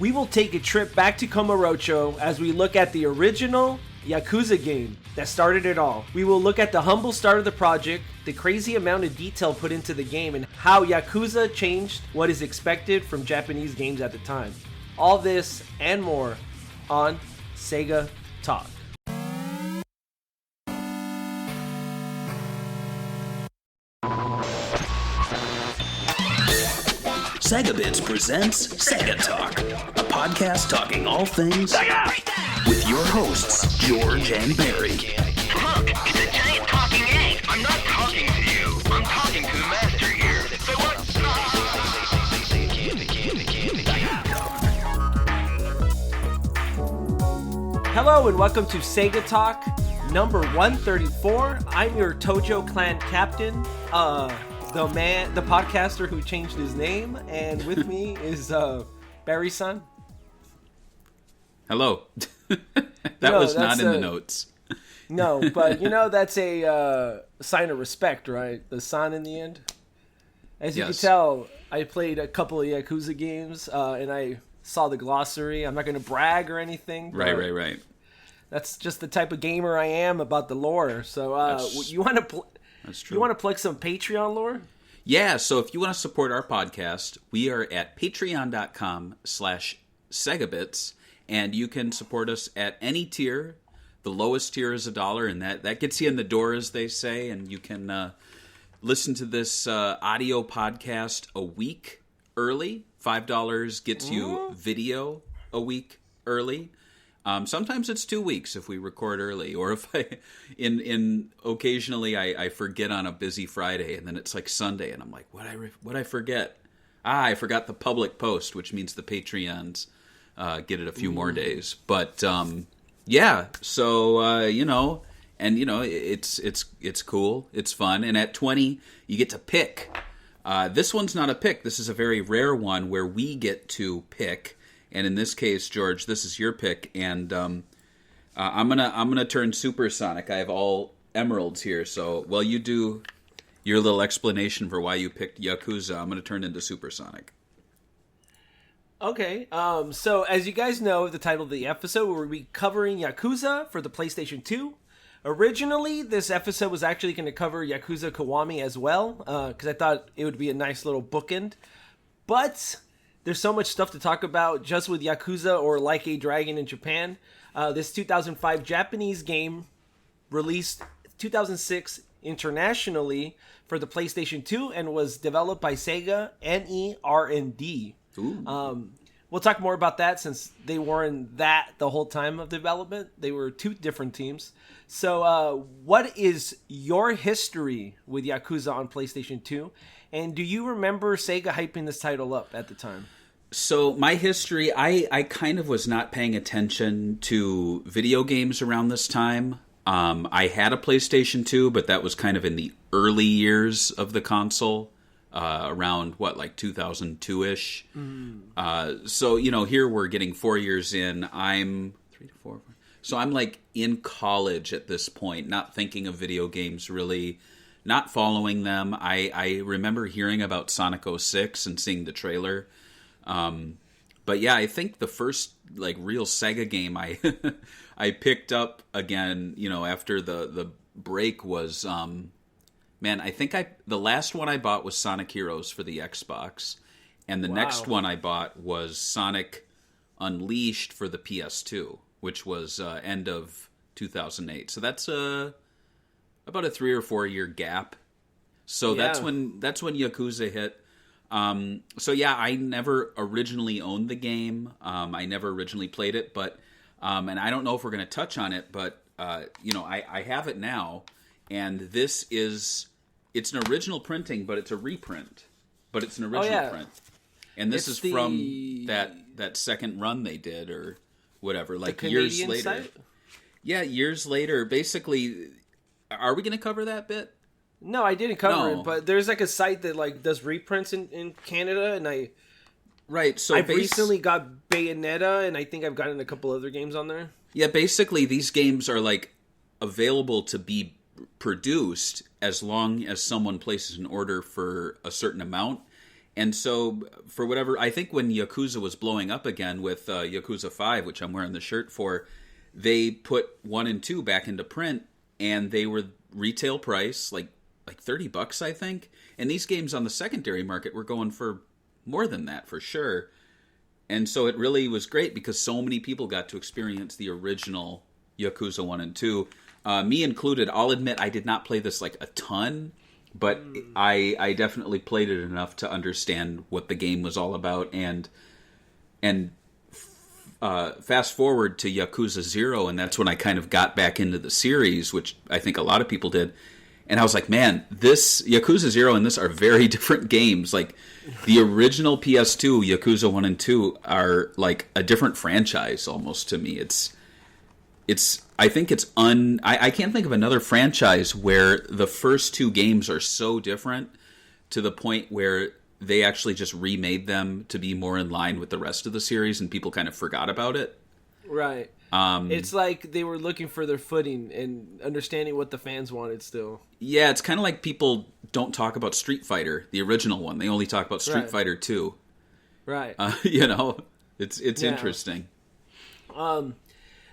we will take a trip back to Kamurocho as we look at the original Yakuza game that started it all. We will look at the humble start of the project, the crazy amount of detail put into the game, and how Yakuza changed what is expected from Japanese games at the time. All this and more on SEGA Talk. SEGA Bits presents SEGA Talk, a podcast talking all things SEGA! With your hosts, George and Barry. Look, it's a giant talking egg. I'm not talking to you. I'm talking to the master here. So what? Hello and welcome to SEGA Talk number 134. I'm your Tojo clan captain, the podcaster who changed his name, and with me is Barry's son. Hello. That was not in the notes. No, but that's a sign of respect, right? The son in the end. As you can tell, I played a couple of Yakuza games, and I saw the glossary. I'm not going to brag or anything. Right. That's just the type of gamer I am about the lore. So you want to That's true. You want to plug some Patreon lore? Yeah, so if you want to support our podcast, we are at patreon.com/segabits, and you can support us at any tier. The lowest tier is $1, and that gets you in the door, as they say, and you can listen to this audio podcast a week early. $5 gets you video a week early. Sometimes it's 2 weeks if we record early, or if occasionally I forget on a busy Friday, and then it's like Sunday, and I'm like, what I forget? I forgot the public post, which means the Patreons get it a few more days. But yeah, so it's cool, it's fun, and at 20 you get to pick. This one's not a pick. This is a very rare one where we get to pick. And in this case, George, this is your pick, and I'm gonna turn supersonic. I have all emeralds here, so while you do your little explanation for why you picked Yakuza, I'm gonna turn into supersonic. Okay. So as you guys know, the title of the episode, we'll be covering Yakuza for the PlayStation 2. Originally, this episode was actually going to cover Yakuza Kiwami as well, because I thought it would be a nice little bookend, but there's so much stuff to talk about just with Yakuza or Like a Dragon in Japan. This 2005 Japanese game released 2006 internationally for the PlayStation 2 and was developed by SEGA NER&D. We'll talk more about that since they weren't that the whole time of development. They were two different teams. So what is your history with Yakuza on PlayStation 2? And do you remember Sega hyping this title up at the time? So my history, I kind of was not paying attention to video games around this time. I had a PlayStation 2, but that was kind of in the early years of the console, around, like 2002-ish. So, here we're getting 4 years in. I'm 3 to 4. So I'm like in college at this point, not thinking of video games really, not following them. I remember hearing about Sonic 06 and seeing the trailer. But yeah, I think the first real Sega game I I picked up again, after the break was I think the last one I bought was Sonic Heroes for the Xbox, and the next one I bought was Sonic Unleashed for the PS2, which was end of 2008. So that's about a 3 or 4 year gap. So that's when Yakuza hit. So yeah, I never originally owned the game. I never originally played it, but and I don't know if we're going to touch on it, but I have it now, and it's an original printing, but it's a reprint. But it's an original print, and this is from that second run they did or whatever, years later. Site? Yeah, years later. Basically, are we going to cover that bit? No, I didn't cover it, but there's a site that does reprints in Canada, and I recently got Bayonetta, and I think I've gotten a couple other games on there. Yeah, basically these games are available to be produced as long as someone places an order for a certain amount, And so, for whatever, I think when Yakuza was blowing up again with Yakuza 5, which I'm wearing the shirt for, they put 1 and 2 back into print, and they were retail price, like $30, I think. And these games on the secondary market were going for more than that, for sure. And so it really was great because so many people got to experience the original Yakuza 1 and 2. Me included. I'll admit I did not play this like a ton, but I definitely played it enough to understand what the game was all about. And fast forward to Yakuza 0, and that's when I kind of got back into the series, which I think a lot of people did. And I was like, man, this Yakuza 0 and this are very different games. Like, the original PS2, Yakuza 1 and 2, are like a different franchise almost to me. I think it's I can't think of another franchise where the first 2 games are so different to the point where they actually just remade them to be more in line with the rest of the series and people kind of forgot about it. Right. It's like they were looking for their footing and understanding what the fans wanted still. Yeah, it's kind of like people don't talk about Street Fighter, the original one. They only talk about Street Fighter 2. Right. It's interesting.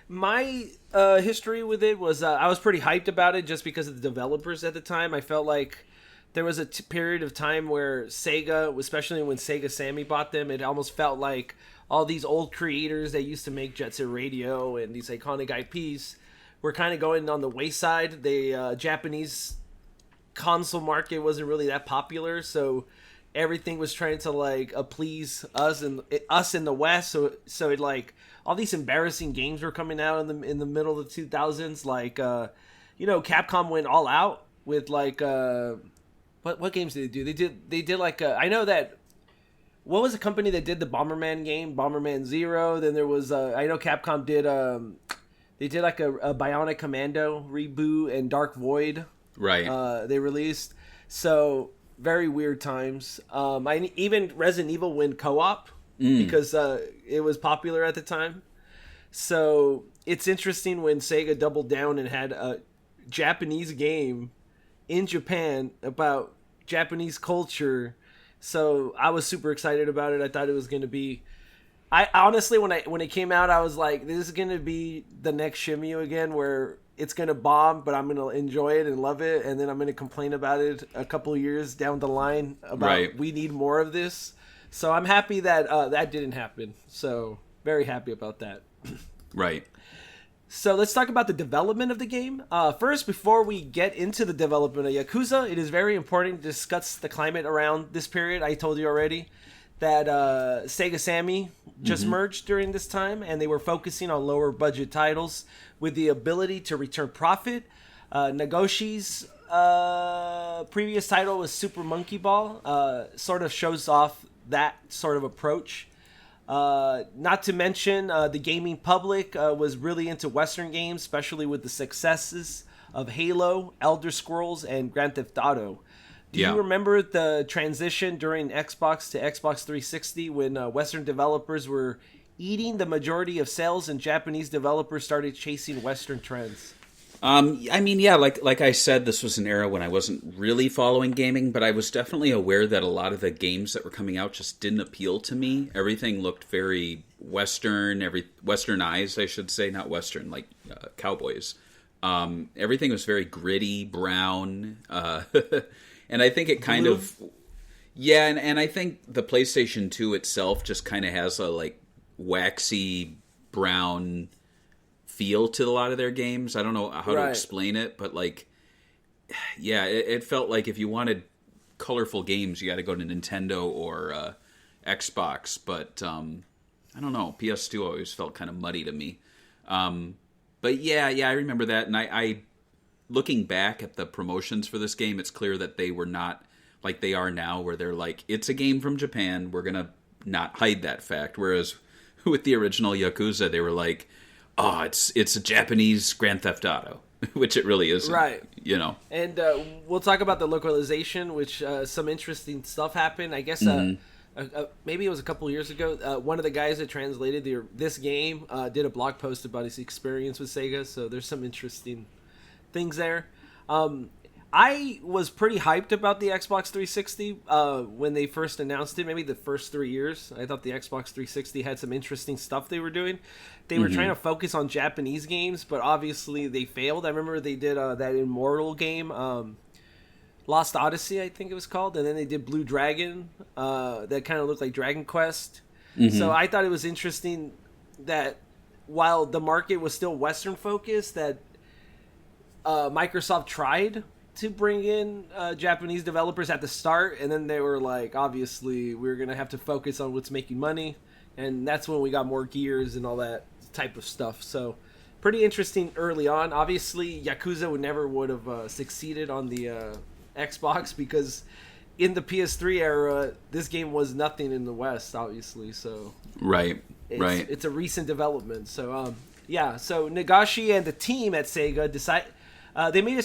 My history with it was I was pretty hyped about it just because of the developers at the time. I felt like there was a period of time where Sega, especially when Sega Sammy bought them, it almost felt like all these old creators that used to make Jet Set Radio and these iconic IPs were kind of going on the wayside. The Japanese console market wasn't really that popular, so everything was trying to like please us in the West. So it like all these embarrassing games were coming out in the middle of the 2000s. Like Capcom went all out with like what games did they do? They did like I know that. What was the company that did the Bomberman game? Bomberman Zero. Then there was I know Capcom did they did like a Bionic Commando reboot and Dark Void. Right. They released. So very weird times. Even Resident Evil went co-op because it was popular at the time. So it's interesting when Sega doubled down and had a Japanese game in Japan about Japanese culture. So I was super excited about it. I thought it was going to be. I honestly, when it came out, I was like, "This is going to be the next Shimmy again, where it's going to bomb, but I'm going to enjoy it and love it, and then I'm going to complain about it a couple years down the line about we need more of this." So I'm happy that that didn't happen. So very happy about that. Right. So let's talk about the development of the game. First, before we get into the development of Yakuza, it is very important to discuss the climate around this period. I told you already that Sega Sammy just merged during this time, and they were focusing on lower budget titles with the ability to return profit. Nagoshi's previous title was Super Monkey Ball, sort of shows off that sort of approach. Not to mention, the gaming public was really into Western games, especially with the successes of Halo, Elder Scrolls, and Grand Theft Auto. Do you remember the transition during Xbox to Xbox 360 when Western developers were eating the majority of sales and Japanese developers started chasing Western trends? Like I said, this was an era when I wasn't really following gaming, but I was definitely aware that a lot of the games that were coming out just didn't appeal to me. Everything looked very Western, Westernized, I should say, not Western, like cowboys. Everything was very gritty, brown, and I think it kind of... Yeah, and I think the PlayStation 2 itself just kind of has a, like, waxy, brown feel to a lot of their games. I don't know how to explain it, but like, yeah, it felt like if you wanted colorful games, you got to go to Nintendo or Xbox. But I don't know, PS2 always felt kind of muddy to me. But yeah, I remember that, and I looking back at the promotions for this game, it's clear that they were not like they are now, where they're like, it's a game from Japan, we're gonna not hide that fact. Whereas with the original Yakuza, they were like, oh, it's a Japanese Grand Theft Auto, which it really isn't. Right. And we'll talk about the localization, which some interesting stuff happened. I guess maybe it was a couple years ago. One of the guys that translated this game did a blog post about his experience with Sega, so there's some interesting things there. I was pretty hyped about the Xbox 360 when they first announced it, maybe the first 3 years. I thought the Xbox 360 had some interesting stuff they were doing. They were trying to focus on Japanese games, but obviously they failed. I remember they did that Immortal game, Lost Odyssey, I think it was called, and then they did Blue Dragon, that kind of looked like Dragon Quest. So I thought it was interesting that while the market was still Western focused, that Microsoft tried to bring in Japanese developers at the start, and then they were like, obviously we're gonna have to focus on what's making money, and that's when we got more Gears and all that type of stuff. So pretty interesting early on. Obviously Yakuza would have succeeded on the Xbox, because in the PS3 era this game was nothing in the West, obviously. So it's a recent development. So so Nagashi and the team at Sega they made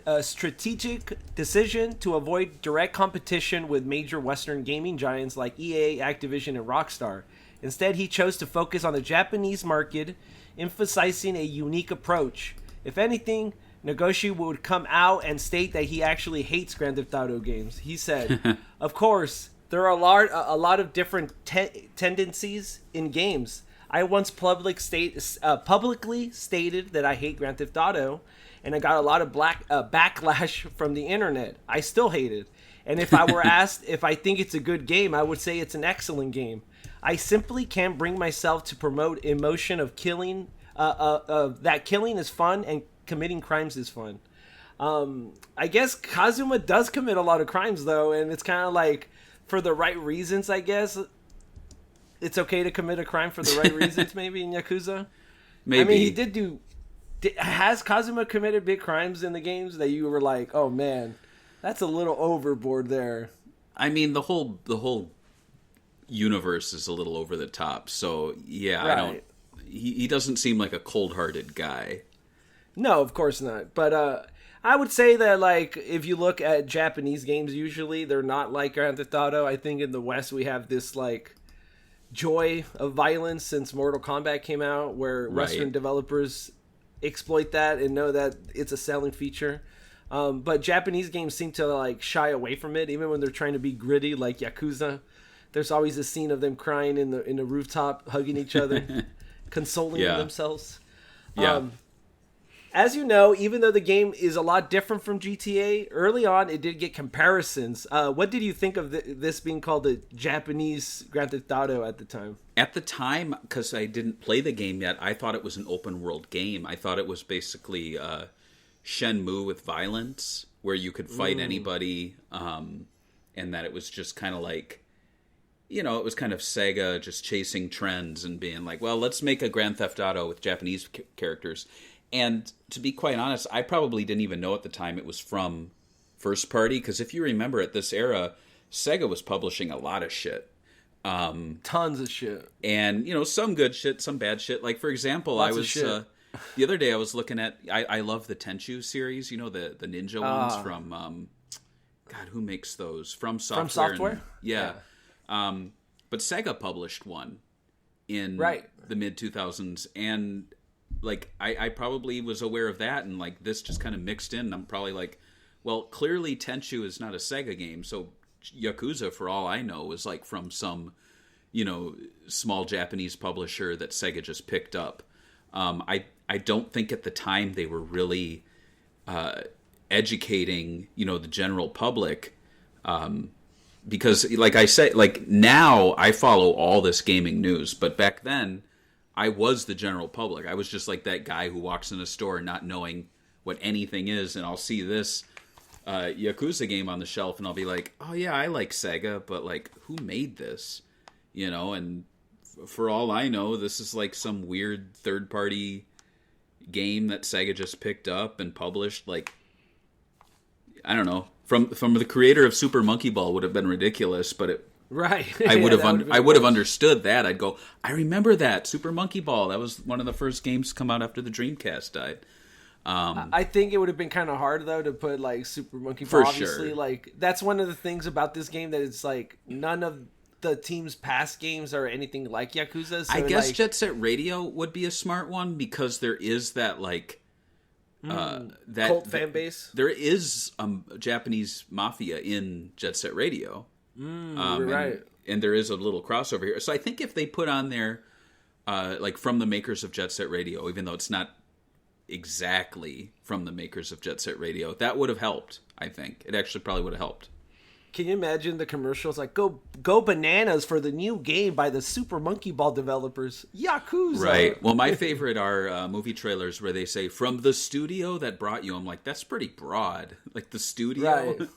a strategic decision to avoid direct competition with major Western gaming giants like EA, Activision, and Rockstar. Instead, he chose to focus on the Japanese market, emphasizing a unique approach. If anything, Nagashi would come out and state that he actually hates Grand Theft Auto games. He said, "Of course, there are a lot of different tendencies in games. I once publicly stated that I hate Grand Theft Auto, and I got a lot of backlash from the internet. I still hate it. And if I were asked if I think it's a good game, I would say it's an excellent game. I simply can't bring myself to promote emotion of killing, that killing is fun and committing crimes is fun." I guess Kazuma does commit a lot of crimes, though, and it's kind of like, for the right reasons, I guess. It's okay to commit a crime for the right reasons, maybe, in Yakuza? Maybe. I mean, he did do... Has Kazuma committed big crimes in the games that you were like, oh man, that's a little overboard there? I mean, the whole universe is a little over the top, so yeah, right. He doesn't seem like a cold-hearted guy. No, of course not. But I would say that, like, if you look at Japanese games, usually they're not like Grand Theft Auto. I think in the West we have this, like, joy of violence since Mortal Kombat came out, where Western developers exploit that and know that it's a selling feature. But Japanese games seem to, like, shy away from it, even when they're trying to be gritty, like Yakuza. There's always a scene of them crying in the rooftop, hugging each other, consoling themselves. As you know, even though the game is a lot different from GTA, early on it did get comparisons. What did you think of this being called the Japanese Grand Theft Auto at the time? At the time, because I didn't play the game yet, I thought it was an open world game. I thought it was basically Shenmue with violence, where you could fight anybody, and that it was just kind of like, you know, it was kind of Sega just chasing trends and being like, well, let's make a Grand Theft Auto with Japanese characters. And to be quite honest, I probably didn't even know at the time it was from first party, because if you remember at this era, Sega was publishing a lot of shit. Tons of shit. And, you know, some good shit, some bad shit. Like, for example, Lots I was the other day I was looking at, I love the Tenchu series, you know, the ninja ones from, God, who makes those? From Software. From Software? And, yeah. But Sega published one in the mid-2000s, and like I probably was aware of that, and like this just kind of mixed in, and I'm probably like, well, clearly Tenchu is not a Sega game, so Yakuza, for all I know, is like from some, you know, small Japanese publisher that Sega just picked up. I don't think at the time they were really educating, you know, the general public, because like I said, like now I follow all this gaming news, but back then I was the general public. I was just like that guy who walks in a store not knowing what anything is, and I'll see this Yakuza game on the shelf, and I'll be like, oh yeah, I like Sega, but like, who made this? You know, and for all I know, this is like some weird third-party game that Sega just picked up and published. Like, I don't know. From the creator of Super Monkey Ball would have been ridiculous, but it... Right. I would have understood that. I'd go, I remember that Super Monkey Ball. That was one of the first games to come out after the Dreamcast died. I think it would have been kind of hard though to put like Super Monkey Ball. For Obviously, sure. Like that's one of the things about this game, that it's like none of the team's past games are anything like Yakuza. So I guess like, Jet Set Radio would be a smart one, because there is that like that Cult fan base. There is Japanese mafia in Jet Set Radio. Right. And there is a little crossover here. So I think if they put on there, like from the makers of Jet Set Radio, even though it's not exactly from the makers of Jet Set Radio, that would have helped. I think it actually probably would have helped. Can you imagine the commercials like go bananas for the new game by the Super Monkey Ball developers, Yakuza? Right. Well, my favorite are movie trailers where they say from the studio that brought you. I'm like, that's pretty broad. Like the studio. Right.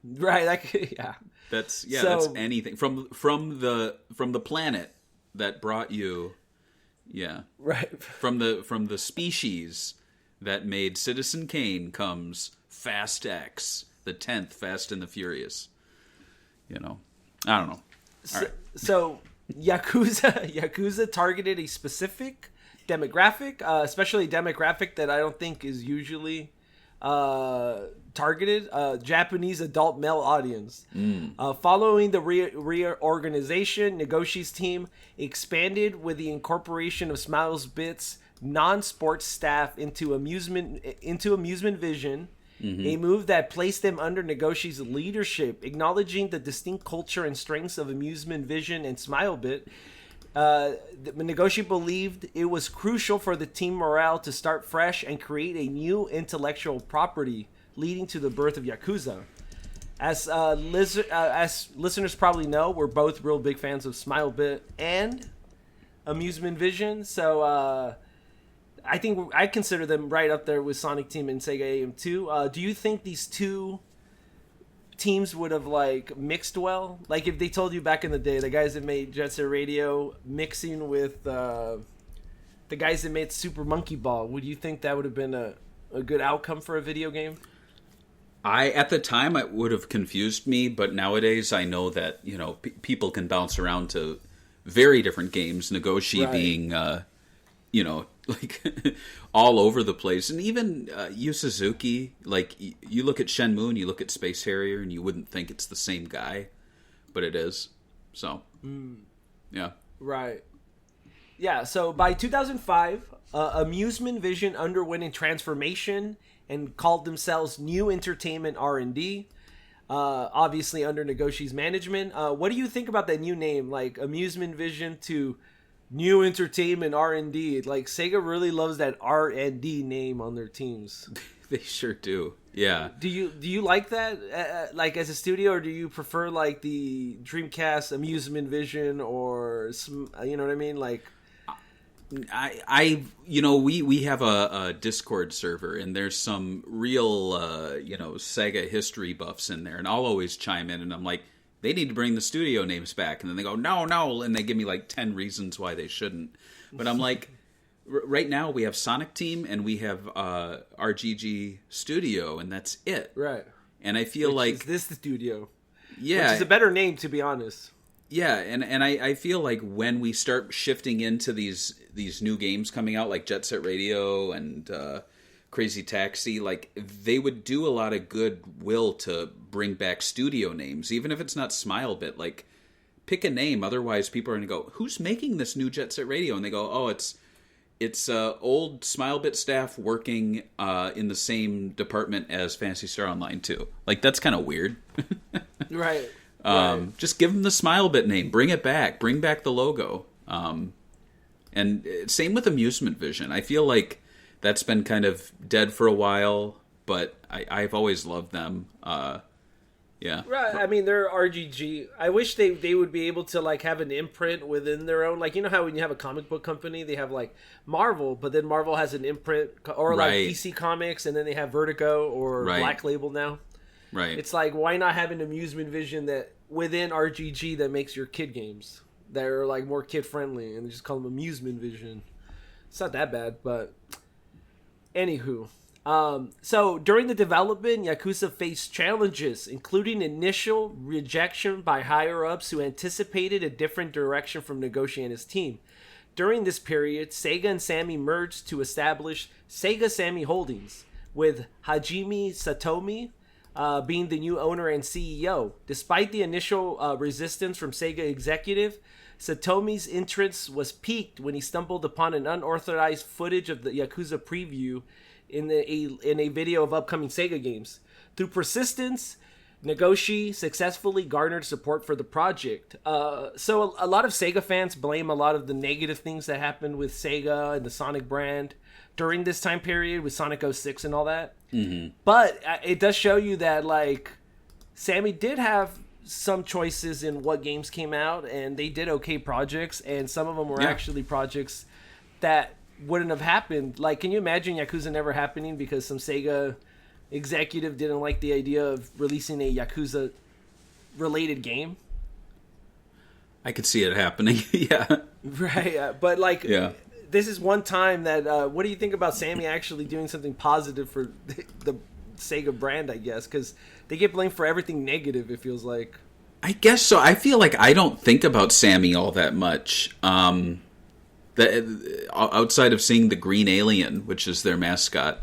Right. Like, yeah. That's So- that's anything from the planet that brought you. Yeah. Right. From the species that made Citizen Kane comes Fast X, the 10th Fast and the Furious. You know, I don't know. All right. So Yakuza targeted a specific demographic, especially a demographic that I don't think is usually targeted, Japanese adult male audience. Following the reorganization, Negoshi's team expanded with the incorporation of Smiles Bit's non-sports staff into Amusement Vision, a move that placed them under Negoshi's leadership, acknowledging the distinct culture and strengths of Amusement Vision and Smilebit. Negoshi believed it was crucial for the team morale to start fresh and create a new intellectual property, leading to the birth of Yakuza. As listeners probably know, we're both real big fans of Smilebit and Amusement Vision, so I think I consider them right up there with Sonic Team and Sega AM2. Do you think these two teams would have like mixed well? Like if they told you back in the day, the guys that made Jet Set Radio mixing with the guys that made Super Monkey Ball, would you think that would have been a good outcome for a video game? At the time, it would have confused me, but nowadays I know that, you know, people can bounce around to very different games, Negoshi Right. being, you know, like all over the place. And even Yu Suzuki, like you look at Shenmue and you look at Space Harrier and you wouldn't think it's the same guy, but it is. So, yeah. Right. Yeah, so by 2005, Amusement Vision underwent a transformation and called themselves New Entertainment R&D, obviously under Negoshi's management. What do you think about that new name, like Amusement Vision to New Entertainment R&D? Like Sega really loves that R&D name on their teams. They sure do. Yeah. Do you like that, like as a studio, or do you prefer like the Dreamcast Amusement Vision, or you know what I mean, like? I you know, we have a Discord server, and there's some real you know, Sega history buffs in there, and I'll always chime in, and I'm like, they need to bring the studio names back, and then they go no, and they give me like 10 reasons why they shouldn't. But I'm like, right now we have Sonic Team and we have RGG Studio, and that's it. Right. And I feel like is this the studio? yeah, Which is a better name, to be honest. yeah, and I feel like when we start shifting into these new games coming out, like Jet Set Radio and Crazy Taxi, like they would do a lot of goodwill to bring back studio names, even if it's not Smilebit. Like, pick a name, otherwise people are going to go, who's making this new Jet Set Radio? And they go, oh, it's old Smilebit staff working in the same department as Phantasy Star Online 2. Like, that's kind of weird. Right. Just give them the Smilebit name. Bring it back. Bring back the logo. And same with Amusement Vision. I feel like that's been kind of dead for a while, but I've always loved them. Yeah. Right. I mean, they're RGG. I wish they would be able to like have an imprint within their own. Like, you know how when you have a comic book company, they have like Marvel, but then Marvel has an imprint, or like Right. DC Comics, and then they have Vertigo or Right. Black Label now. Right. It's like, why not have an Amusement Vision that within RGG that makes your kid games that are like more kid friendly, and just call them Amusement Vision? It's not that bad, but anywho. So during the development, Yakuza faced challenges, including initial rejection by higher-ups who anticipated a different direction from Negoshi and his team. During this period, Sega and Sammy merged to establish Sega Sammy Holdings, with Hajime Satomi being the new owner and CEO. Despite the initial resistance from Sega executive, Satomi's interest was piqued when he stumbled upon an unauthorized footage of the Yakuza preview in a video of upcoming Sega games. Through persistence, Nagoshi successfully garnered support for the project. So a lot of Sega fans blame a lot of the negative things that happened with Sega and the Sonic brand during this time period with Sonic 06 and all that. Mm-hmm. But it does show you that, like, Sammy did have some choices in what games came out, and they did okay projects, and some of them were actually projects that wouldn't have happened. Like, can you imagine Yakuza never happening because some Sega executive didn't like the idea of releasing a Yakuza related game? I could see it happening. Yeah. Right. But like, this is one time that, what do you think about Sammy actually doing something positive for the Sega brand, I guess? Because they get blamed for everything negative, it feels like. I guess so. I feel like I don't think about Sammy all that much. Outside of seeing the green alien, which is their mascot.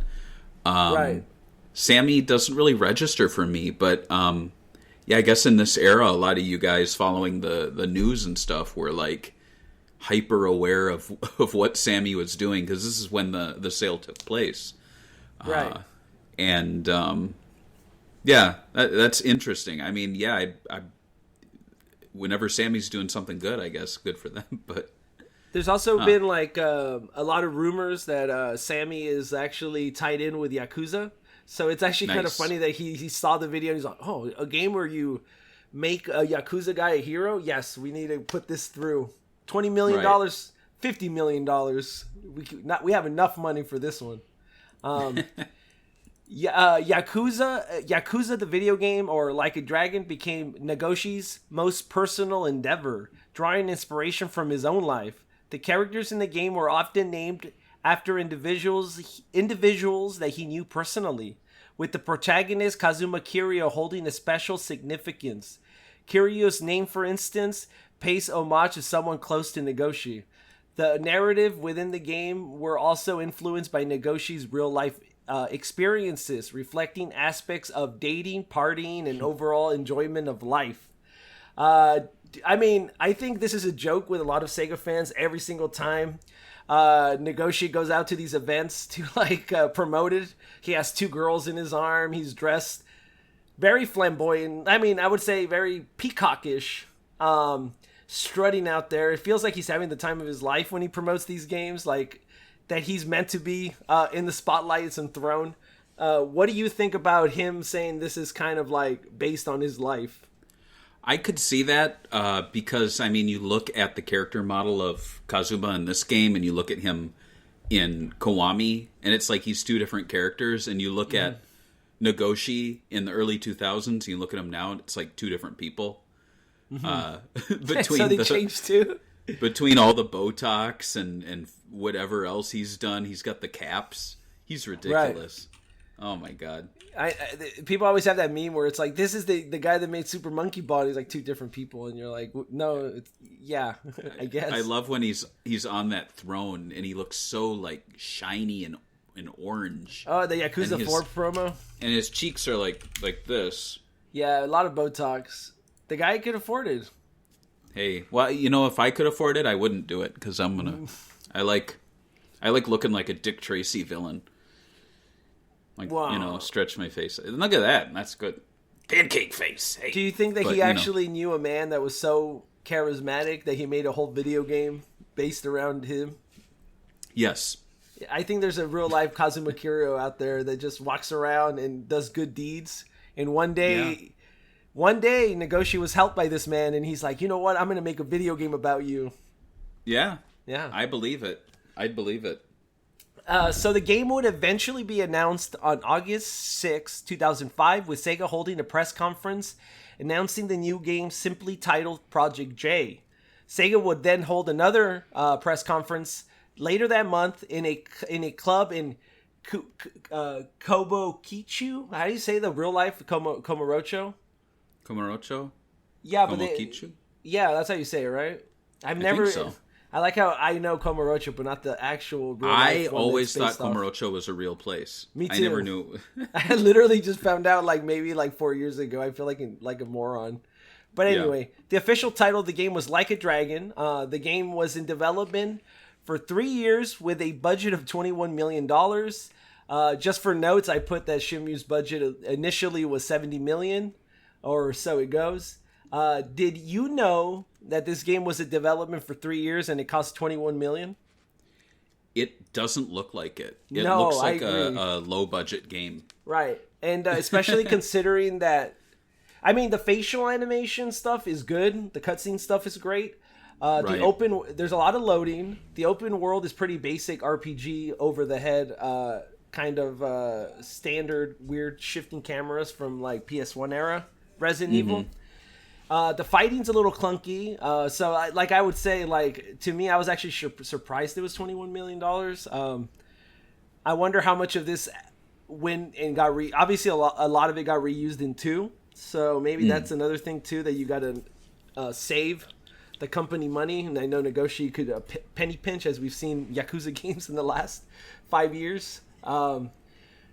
Right. Sammy doesn't really register for me, but I guess in this era, a lot of you guys following the news and stuff were like hyper aware of what Sammy was doing, because this is when the sale took place. Right. That's interesting. I mean, I whenever Sammy's doing something good, I guess good for them. But there's also been like a lot of rumors that Sammy is actually tied in with Yakuza. So it's actually kind of funny that he saw the video and he's like, oh, a game where you make a Yakuza guy a hero? Yes, we need to put this through. $20 million, right. $50 million. We have enough money for this one. Yakuza the video game, or Like a Dragon, became Nagoshi's most personal endeavor, drawing inspiration from his own life. The characters in the game were often named after individuals that he knew personally, with the protagonist Kazuma Kiryu holding a special significance. Kiryu's name, for instance, pays homage to someone close to Nagoshi. The narrative within the game were also influenced by Nagoshi's real-life experiences, reflecting aspects of dating, partying, and overall enjoyment of life. I mean, I think this is a joke with a lot of Sega fans every single time Nagoshi goes out to these events to promote it. He has two girls in his arm. He's dressed very flamboyant. I mean, I would say very peacockish, strutting out there. It feels like he's having the time of his life when he promotes these games, like that he's meant to be in the spotlight and thrown. What do you think about him saying this is kind of like based on his life? I could see that because, I mean, you look at the character model of Kazuma in this game and you look at him in Kiwami, and it's like he's two different characters. And you look at Nagoshi in the early 2000s, and you look at him now, and it's like two different people. So they changed too? Between all the Botox and whatever else he's done, he's got the caps. He's ridiculous. Right. Oh my god! People always have that meme where it's like, this is the guy that made Super Monkey Ball. He's like two different people, and you're like, no, I guess. I love when he's on that throne and he looks so like shiny and orange. Oh, the Yakuza 4 promo, and his cheeks are like this. Yeah, a lot of Botox. The guy could afford it. Hey, well, if I could afford it, I wouldn't do it because I like looking like a Dick Tracy villain. Like, wow. Stretch my face. Look at that. That's good. Pancake face. Hey. Do you think that he actually knew a man that was so charismatic that he made a whole video game based around him? Yes. I think there's a real life Kazuma Kiryu out there that just walks around and does good deeds. And one day, Nagoshi was helped by this man, and he's like, you know what? I'm going to make a video game about you. Yeah. Yeah. I believe it. I'd believe it. So the game would eventually be announced on August 6, 2005, with Sega holding a press conference announcing the new game simply titled Project J. Sega would then hold another press conference later that month in a club in Kobokichu. How do you say the real life Komorocho? Komorocho? Yeah, but Komokichu? Yeah, that's how you say it, right? I think so. I like how I know Komorocho, but not the actual real life one. I always thought Komorocho was a real place. Me too. I never knew. I literally just found out maybe 4 years ago. I feel like a moron. But anyway, the official title of the game was Like a Dragon. The game was in development for 3 years with a budget of $21 million. Just for notes, I put that Shenmue's budget initially was $70 million, or so it goes. Did you know that this game was in development for 3 years and it cost $21 million? It doesn't look like it. It No, looks like I agree. a low-budget game. Right. And especially considering that, I mean, the facial animation stuff is good. The cutscene stuff is great. Right. There's a lot of loading. The open world is pretty basic RPG, over the head, kind of standard weird shifting cameras from like PS1 era Resident Evil. The fighting's a little clunky. I would say, like, to me, I was actually surprised it was $21 million. I wonder how much of this went and got obviously a lot of it got reused in 2. So maybe that's another thing too, that you got to save the company money. And I know Nagoshi could penny pinch, as we've seen Yakuza games in the last 5 years.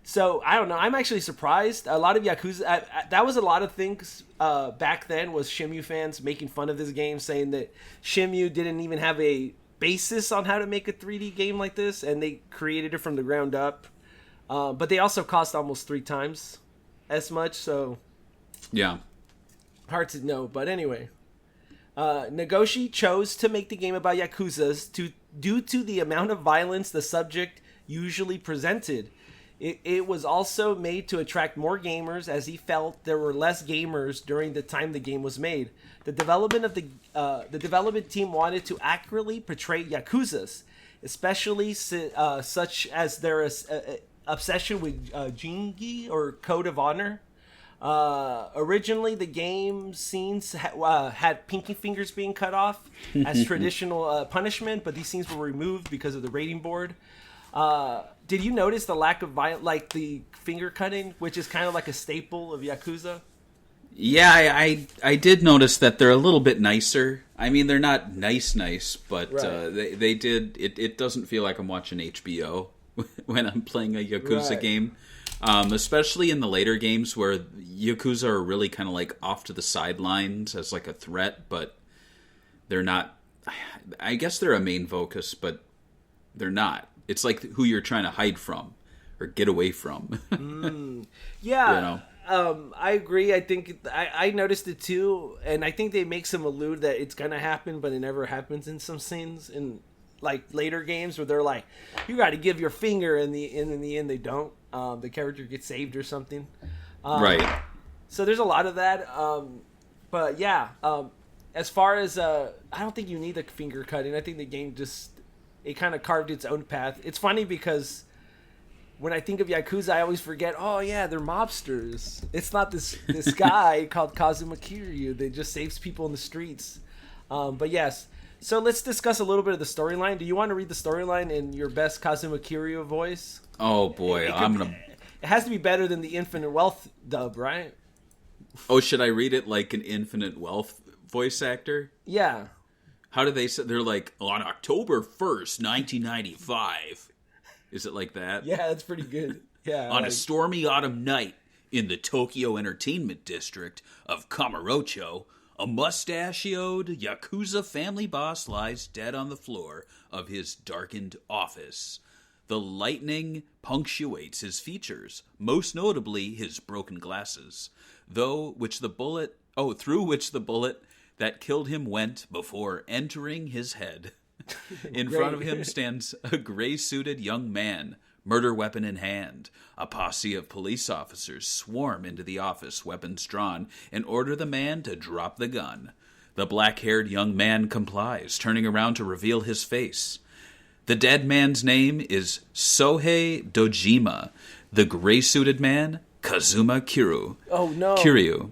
So I don't know. I'm actually surprised. A lot of Yakuza, that was a lot of things back then, was Shenmue fans making fun of this game, saying that Shenmue didn't even have a basis on how to make a 3D game like this, and they created it from the ground up. But they also cost almost 3 times as much, so Yeah. hard to know. But anyway, Nagoshi chose to make the game about Yakuzas due to the amount of violence the subject usually presented. It was also made to attract more gamers, as he felt there were less gamers during the time the game was made. The development team wanted to accurately portray Yakuzas, especially such as their obsession with Jingi, or Code of Honor. Originally, the game scenes had pinky fingers being cut off as traditional punishment, but these scenes were removed because of the rating board. Did you notice the lack of violence, like the finger cutting, which is kind of like a staple of Yakuza? Yeah, I did notice that they're a little bit nicer. I mean, they're not nice, but Right. they did. It doesn't feel like I'm watching HBO when I'm playing a Yakuza Right. game. Especially in the later games where Yakuza are really kind of like off to the sidelines as like a threat, but they're not. I guess they're a main focus, but they're not. It's like who you're trying to hide from or get away from. Yeah, You know? I agree. I think I noticed it too, and I think they make some allude that it's gonna happen, but it never happens in some scenes in like later games where they're like, "You got to give your finger," and in the end they don't. The character gets saved or something. Right. So there's a lot of that. But yeah, as far as I don't think you need the finger cutting. I think the game it kind of carved its own path. It's funny because when I think of Yakuza, I always forget, oh yeah, they're mobsters. It's not this guy called Kazuma Kiryu that just saves people in the streets. But yes, so let's discuss a little bit of the storyline. Do you want to read the storyline in your best Kazuma Kiryu voice? Oh boy, It has to be better than the Infinite Wealth dub, right? Oh, should I read it like an Infinite Wealth voice actor? Yeah. How do they say? They're like, on October 1st, 1995. Is it like that? Yeah, that's pretty good. Yeah. On a stormy autumn night in the Tokyo Entertainment District of Kamurocho, a mustachioed Yakuza family boss lies dead on the floor of his darkened office. The lightning punctuates his features, most notably his broken glasses, through which the bullet that killed him went before entering his head. In front of him stands a gray-suited young man, murder weapon in hand. A posse of police officers swarm into the office, weapons drawn, and order the man to drop the gun. The black-haired young man complies, turning around to reveal his face. The dead man's name is Sohei Dojima. The gray-suited man, Kazuma Kiryu. Oh, no. Kiryu.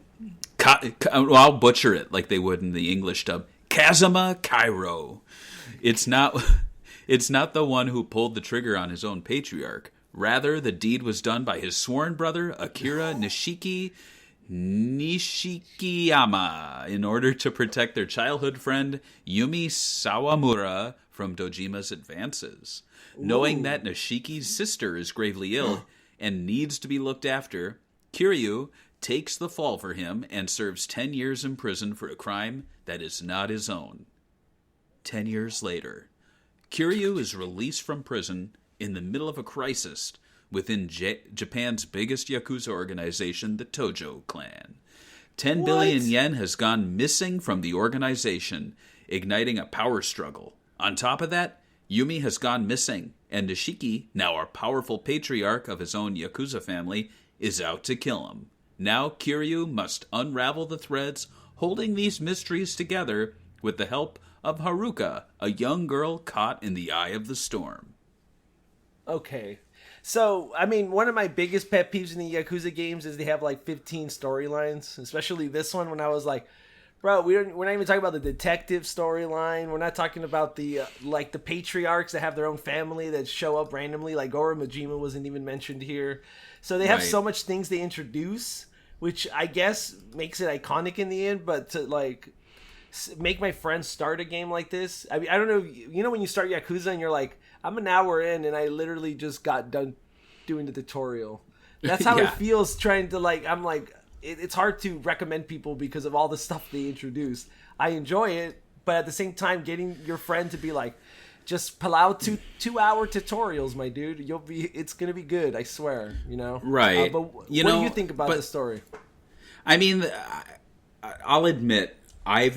I'll butcher it like they would in the English dub. Kazuma Cairo. It's not the one who pulled the trigger on his own patriarch. Rather, the deed was done by his sworn brother, Akira Nishikiyama, in order to protect their childhood friend, Yumi Sawamura, from Dojima's advances. Ooh. Knowing that Nishiki's sister is gravely ill and needs to be looked after, Kiryu takes the fall for him and serves 10 years in prison for a crime that is not his own. 10 years later, Kiryu is released from prison in the middle of a crisis within Japan's biggest Yakuza organization, the Tojo clan. 10 billion yen has gone missing from the organization, igniting a power struggle. On top of that, Yumi has gone missing, and Nishiki, now a powerful patriarch of his own Yakuza family, is out to kill him. Now Kiryu must unravel the threads holding these mysteries together with the help of Haruka, a young girl caught in the eye of the storm. Okay. So, I mean, one of my biggest pet peeves in the Yakuza games is they have like 15 storylines, especially this one when I was like, bro, we're not even talking about the detective storyline. We're not talking about the like the patriarchs that have their own family that show up randomly. Like Goro Majima wasn't even mentioned here. So they have so much things they introduce, which I guess makes it iconic in the end. But to like make my friends start a game like this, I mean, I don't know. You know when you start Yakuza and you're like, I'm an hour in and I literally just got done doing the tutorial. That's how it feels trying to like, I'm like, it's hard to recommend people because of all the stuff they introduced. I enjoy it, but at the same time, getting your friend to be like, just pull out two-hour tutorials, my dude. It's gonna be good, I swear. You know, right? But what do you think about the story? I mean, I'll admit, I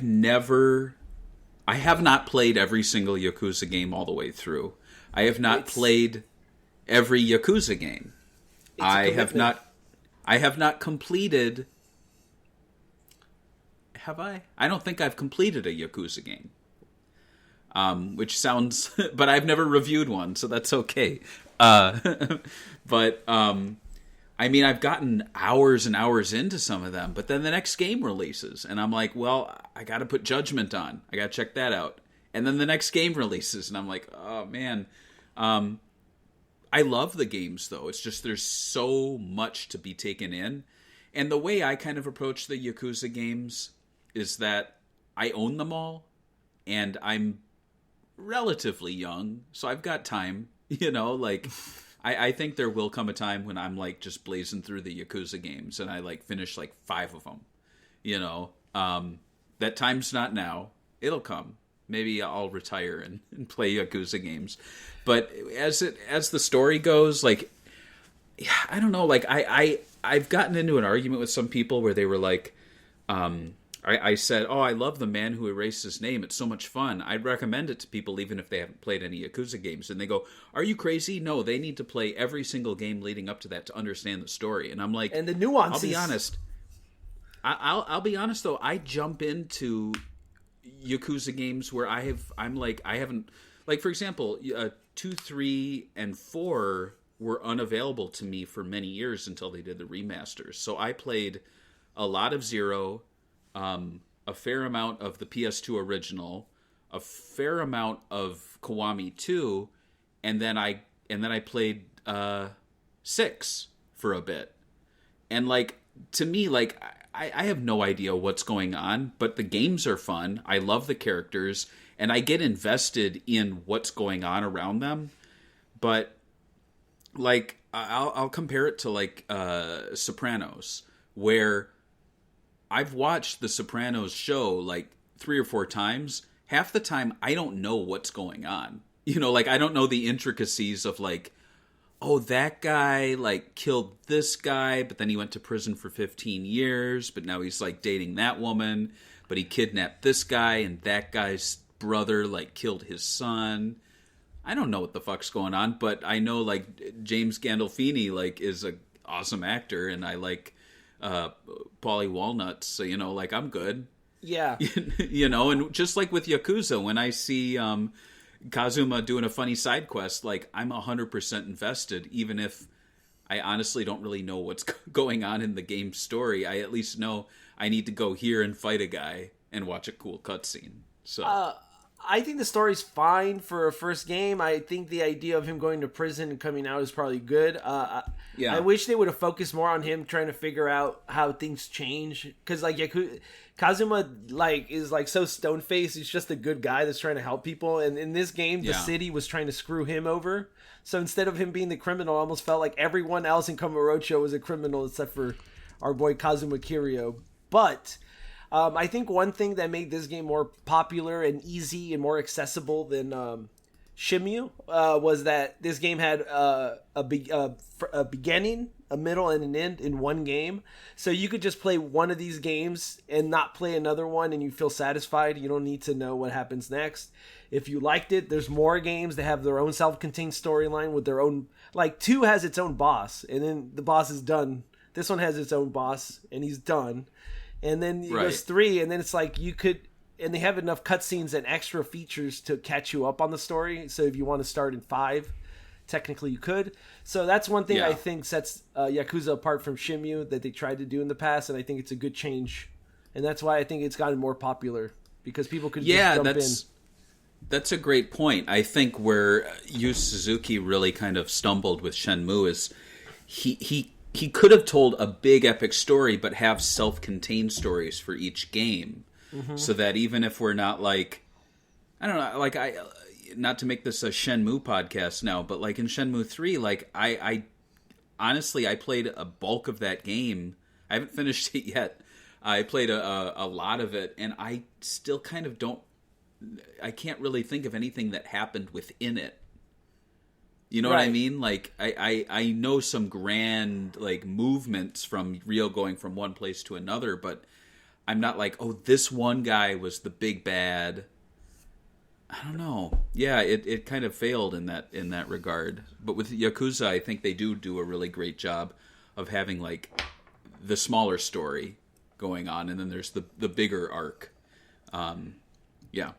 have not played every single Yakuza game all the way through. I have not played every Yakuza game. I have not completed. Have I? I don't think I've completed a Yakuza game. Which sounds, but I've never reviewed one, so that's okay. But I mean, I've gotten hours and hours into some of them, but then the next game releases, and I'm like, well, I got to put Judgment on. I got to check that out. And then the next game releases, and I'm like, oh man. I love the games, though. It's just there's so much to be taken in. And the way I kind of approach the Yakuza games is that I own them all, and I'm relatively young, so I've got time. You know, like, I think there will come a time when I'm, like, just blazing through the Yakuza games, and I, like, finish, like, 5 of them. You know, that time's not now. It'll come. Maybe I'll retire and play Yakuza games. But as the story goes, like, I don't know, like, I've gotten into an argument with some people where they were like, I said, oh, I love The Man Who Erased His Name. It's so much fun. I'd recommend it to people even if they haven't played any Yakuza games. And they go, are you crazy? No, they need to play every single game leading up to that to understand the story. And I'm like, and the nuances. I'll be honest. I'll be honest, though. I jump into Yakuza games where I haven't, like, for example, 2, 3, and 4 were unavailable to me for many years until they did the remasters. So I played a lot of 0, a fair amount of the PS2 original, a fair amount of Kiwami 2, and then I played 6 for a bit. And, like, to me, like, I have no idea what's going on, but the games are fun. I love the characters, and I get invested in what's going on around them. But, like, I'll compare it to, like, Sopranos, where I've watched the Sopranos show, like, 3 or 4 times. Half the time, I don't know what's going on. You know, like, I don't know the intricacies of, like, oh, that guy, like, killed this guy, but then he went to prison for 15 years, but now he's, like, dating that woman, but he kidnapped this guy, and that guy's brother, like, killed his son. I don't know what the fuck's going on, but I know, like, James Gandolfini, like, is an awesome actor, and I like Paulie Walnuts, so, you know, like, I'm good. Yeah. You know, and just like with Yakuza, when I see Kazuma doing a funny side quest, like, I'm 100% invested, even if I honestly don't really know what's going on in the game story. I at least know I need to go here and fight a guy and watch a cool cutscene. So I think the story's fine for a first game. I think the idea of him going to prison and coming out is probably good. Yeah. I wish they would have focused more on him trying to figure out how things change. Because, like, Kazuma, like, is, like, so stone-faced. He's just a good guy that's trying to help people. And in this game, the city was trying to screw him over. So instead of him being the criminal, I almost felt like everyone else in Kamurocho was a criminal except for our boy Kazuma Kiryu. But I think one thing that made this game more popular and easy and more accessible than Shimu was that this game had a beginning, a middle, and an end in one game. So you could just play one of these games and not play another one, and you feel satisfied. You don't need to know what happens next. If you liked it, there's more games that have their own self-contained storyline with their own... Like, 2 has its own boss, and then the boss is done. This one has its own boss, and he's done. And then it goes 3, and then it's like you could... And they have enough cutscenes and extra features to catch you up on the story. So if you want to start in 5, technically you could. So that's one thing I think sets Yakuza apart from Shimu that they tried to do in the past, and I think it's a good change. And that's why I think it's gotten more popular, because people could just jump in. That's a great point. I think where Yu Suzuki really kind of stumbled with Shenmue is he could have told a big epic story, but have self-contained stories for each game. Mm-hmm. So that even if we're not like, I don't know, like not to make this a Shenmue podcast now, but like in Shenmue 3, like I honestly, I played a bulk of that game. I haven't finished it yet. I played a lot of it, and I still kind of I can't really think of anything that happened within it. You know what I mean? Like, I know some grand, like, movements from Rio going from one place to another, but I'm not like, oh, this one guy was the big bad. I don't know. Yeah, it kind of failed in that regard. But with Yakuza, I think they do a really great job of having, like, the smaller story going on, and then there's the bigger arc. Yeah.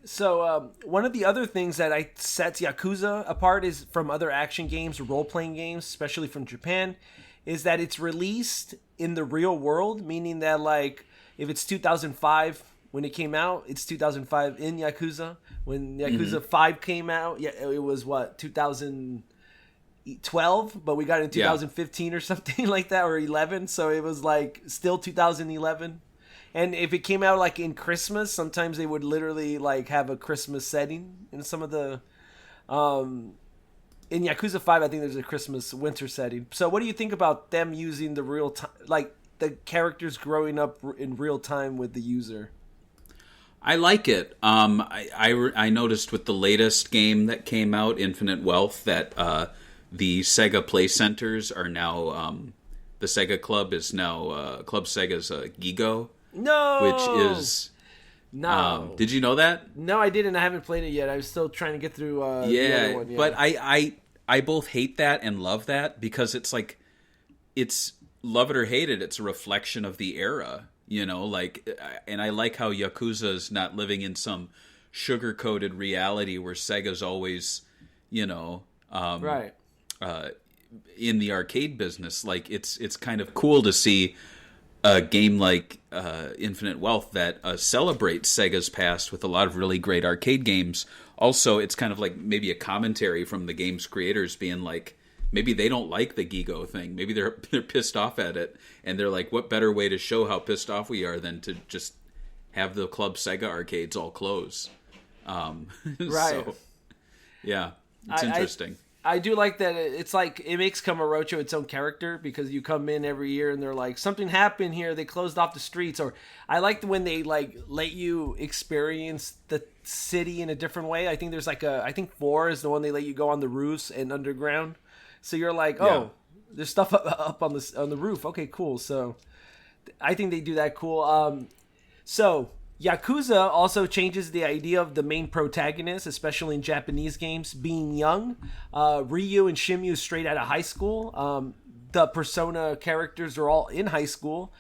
So one of the other things that sets Yakuza apart is from other action games, role-playing games, especially from Japan, is that it's released in the real world, meaning that, like, if it's 2005 when it came out, it's 2005 in Yakuza. When Yakuza 5 came out, it was, 2012, but we got it in 2015 or something like that, or 11, so it was, like, still 2011. And if it came out like in Christmas, sometimes they would literally like have a Christmas setting in some of the in Yakuza 5, I think there's a Christmas winter setting. So what do you think about them using the real time, like the characters growing up in real time with the user? I like it. I noticed with the latest game that came out, Infinite Wealth, that the Sega Play Centers are now the Sega Club is now Club Sega's Gigo. No, which is no. Did you know that? No, I didn't. I haven't played it yet. I was still trying to get through. The other one. But I both hate that and love that, because it's like, it's, love it or hate it, it's a reflection of the era. You know, like, and I like how Yakuza's not living in some sugar-coated reality where Sega's always, you know, in the arcade business. Like, it's kind of cool to see a game like Infinite Wealth that celebrates Sega's past with a lot of really great arcade games. Also, it's kind of like maybe a commentary from the game's creators being like, maybe they don't like the Gigo thing. Maybe they're pissed off at it, and they're like, what better way to show how pissed off we are than to just have the Club Sega arcades all close. Right. So, yeah, it's interesting. I do like that. It's like, it makes Kamurocho its own character, because you come in every year and they're like, something happened here, they closed off the streets. Or I like when they like let you experience the city in a different way. I think there's like I think 4 is the one they let you go on the roofs and underground. So you're like, oh, there's stuff up on the roof. Okay, cool. So I think they do that cool. So Yakuza also changes the idea of the main protagonist, especially in Japanese games, being young. Ryu and Shimu straight out of high school. The Persona characters are all in high school.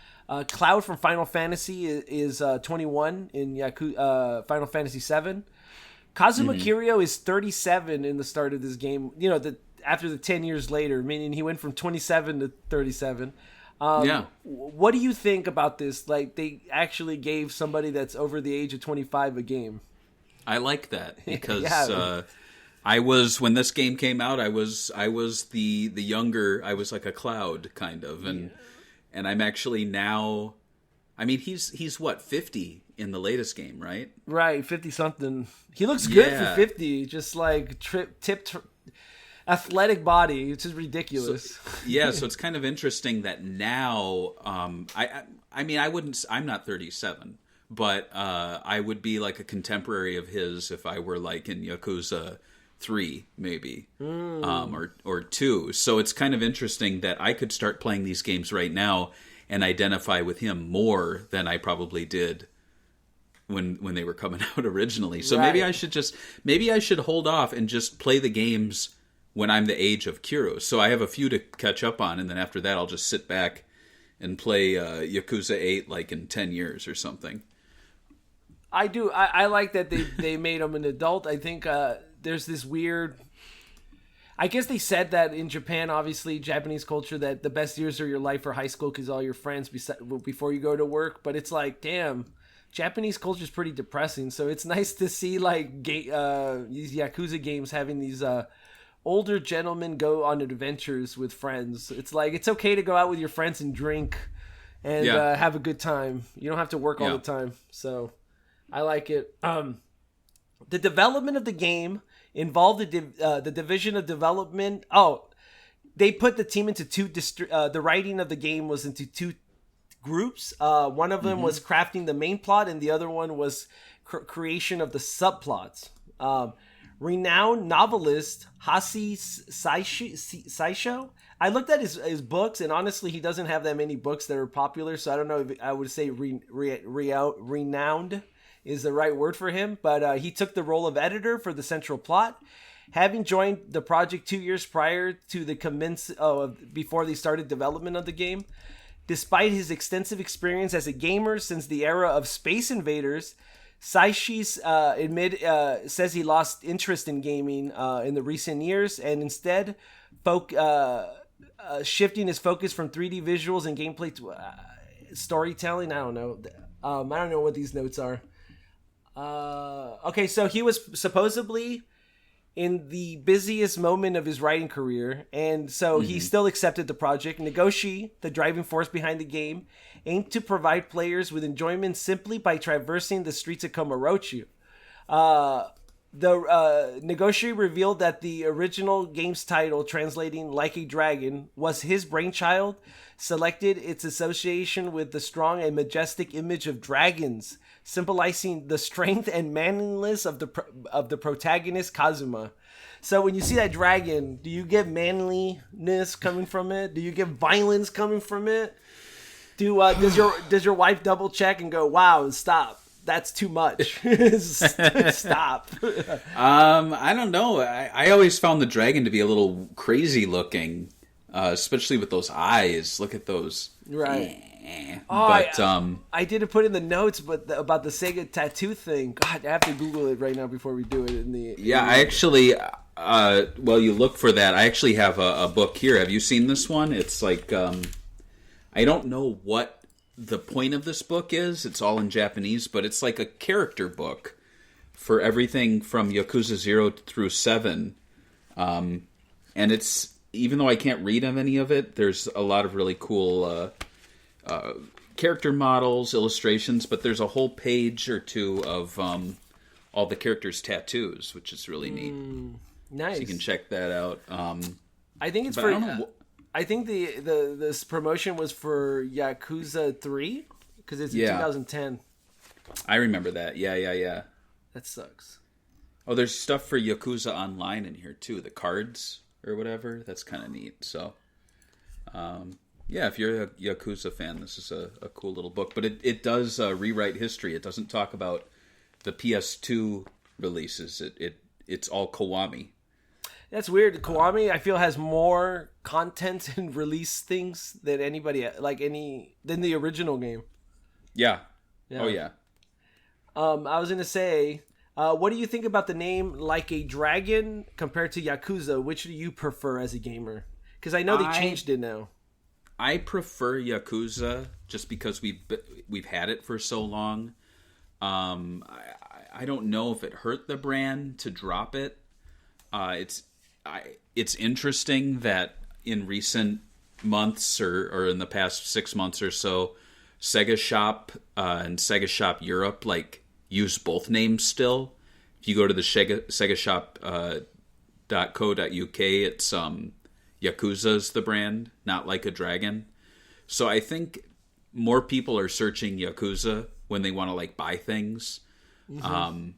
Cloud from Final Fantasy is 21 in Final Fantasy 7. Kazuma Kiryu is 37 in the start of this game. You know, after the 10 years later, meaning he went from 27 to 37. What do you think about this? Like, they actually gave somebody that's over the age of 25 a game. I like that, because I was, when this game came out, I was the younger, I was like a Cloud kind of, and I'm actually now, I mean, he's what, 50 in the latest game, right? Right, 50 something. He looks good for 50. Just like athletic body. It's just ridiculous. So it's kind of interesting that now, I mean, I'm not 37, but I would be like a contemporary of his if I were like in Yakuza 3, maybe, or 2. So it's kind of interesting that I could start playing these games right now and identify with him more than I probably did when they were coming out originally. So maybe I should hold off and just play the games when I'm the age of Kiro. So I have a few to catch up on, and then after that I'll just sit back and play Yakuza 8 like in 10 years or something. I do. I like that they made him an adult. I think there's this weird... I guess they said that in Japan, obviously, Japanese culture, that the best years of your life are high school because all your friends before you go to work. But it's like, damn, Japanese culture is pretty depressing. So it's nice to see like these Yakuza games having these older gentlemen go on adventures with friends. It's like, it's okay to go out with your friends and drink and have a good time. You don't have to work all the time. So I like it. The development of the game involved the division of development. They put the team into two. The writing of the game was into two groups. One of them was crafting the main plot, and the other one was creation of the subplots. Renowned novelist Hasi Saisho. I looked at his books, and honestly, he doesn't have that many books that are popular. So I don't know if I would say renowned is the right word for him, but he took the role of editor for the central plot, having joined the project 2 years prior to the before they started development of the game. Despite his extensive experience as a gamer since the era of Space Invaders, Saishi's says he lost interest in gaming in the recent years, and instead shifting his focus from 3D visuals and gameplay to storytelling. I don't know. I don't know what these notes are. Okay, so he was supposedly in the busiest moment of his writing career, and so he still accepted the project. Nagoshi, the driving force behind the game, aimed to provide players with enjoyment simply by traversing the streets of Komarochu. Nagoshi revealed that the original game's title, translating like a dragon, was his brainchild, selected its association with the strong and majestic image of dragons, symbolizing the strength and manliness of the protagonist Kazuma. So when you see that dragon, do you get manliness coming from it? Do you get violence coming from it? Does your wife double check and go, "Wow, stop. That's too much. Stop." I don't know. I always found the dragon to be a little crazy looking, especially with those eyes. Look at those. Right. But I didn't put in the notes, but about the Sega tattoo thing. God, I have to Google it right now before we do it. I actually, while you look for that, I actually have a book here. Have you seen this one? It's like, I don't know what the point of this book is. It's all in Japanese, but it's like a character book for everything from Yakuza 0 through 7. And it's, even though I can't read of any of it, there's a lot of really cool character models, illustrations, but there's a whole page or two of all the characters' tattoos, which is really neat. Nice. So you can check that out. I think it's I think this promotion was for Yakuza 3 because it's in 2010. I remember that. Yeah. That sucks. Oh, there's stuff for Yakuza Online in here too. The cards or whatever. That's kind of neat. So, if you're a Yakuza fan, this is a cool little book. But it does rewrite history. It doesn't talk about the PS2 releases. It's all Kiwami. That's weird. Kiwami, I feel, has more content and release things than anybody than the original game. Yeah. Oh yeah. I was gonna say, what do you think about the name Like a Dragon compared to Yakuza? Which do you prefer as a gamer? Because I know they changed it now. I prefer Yakuza just because we've had it for so long. I don't know if it hurt the brand to drop it. It's interesting that in recent months or in the past 6 months or so, Sega Shop and Sega Shop Europe use both names still. If you go to the Sega Shop It's Yakuza's the brand, not Like a Dragon. So I think more people are searching Yakuza when they want to like buy things. And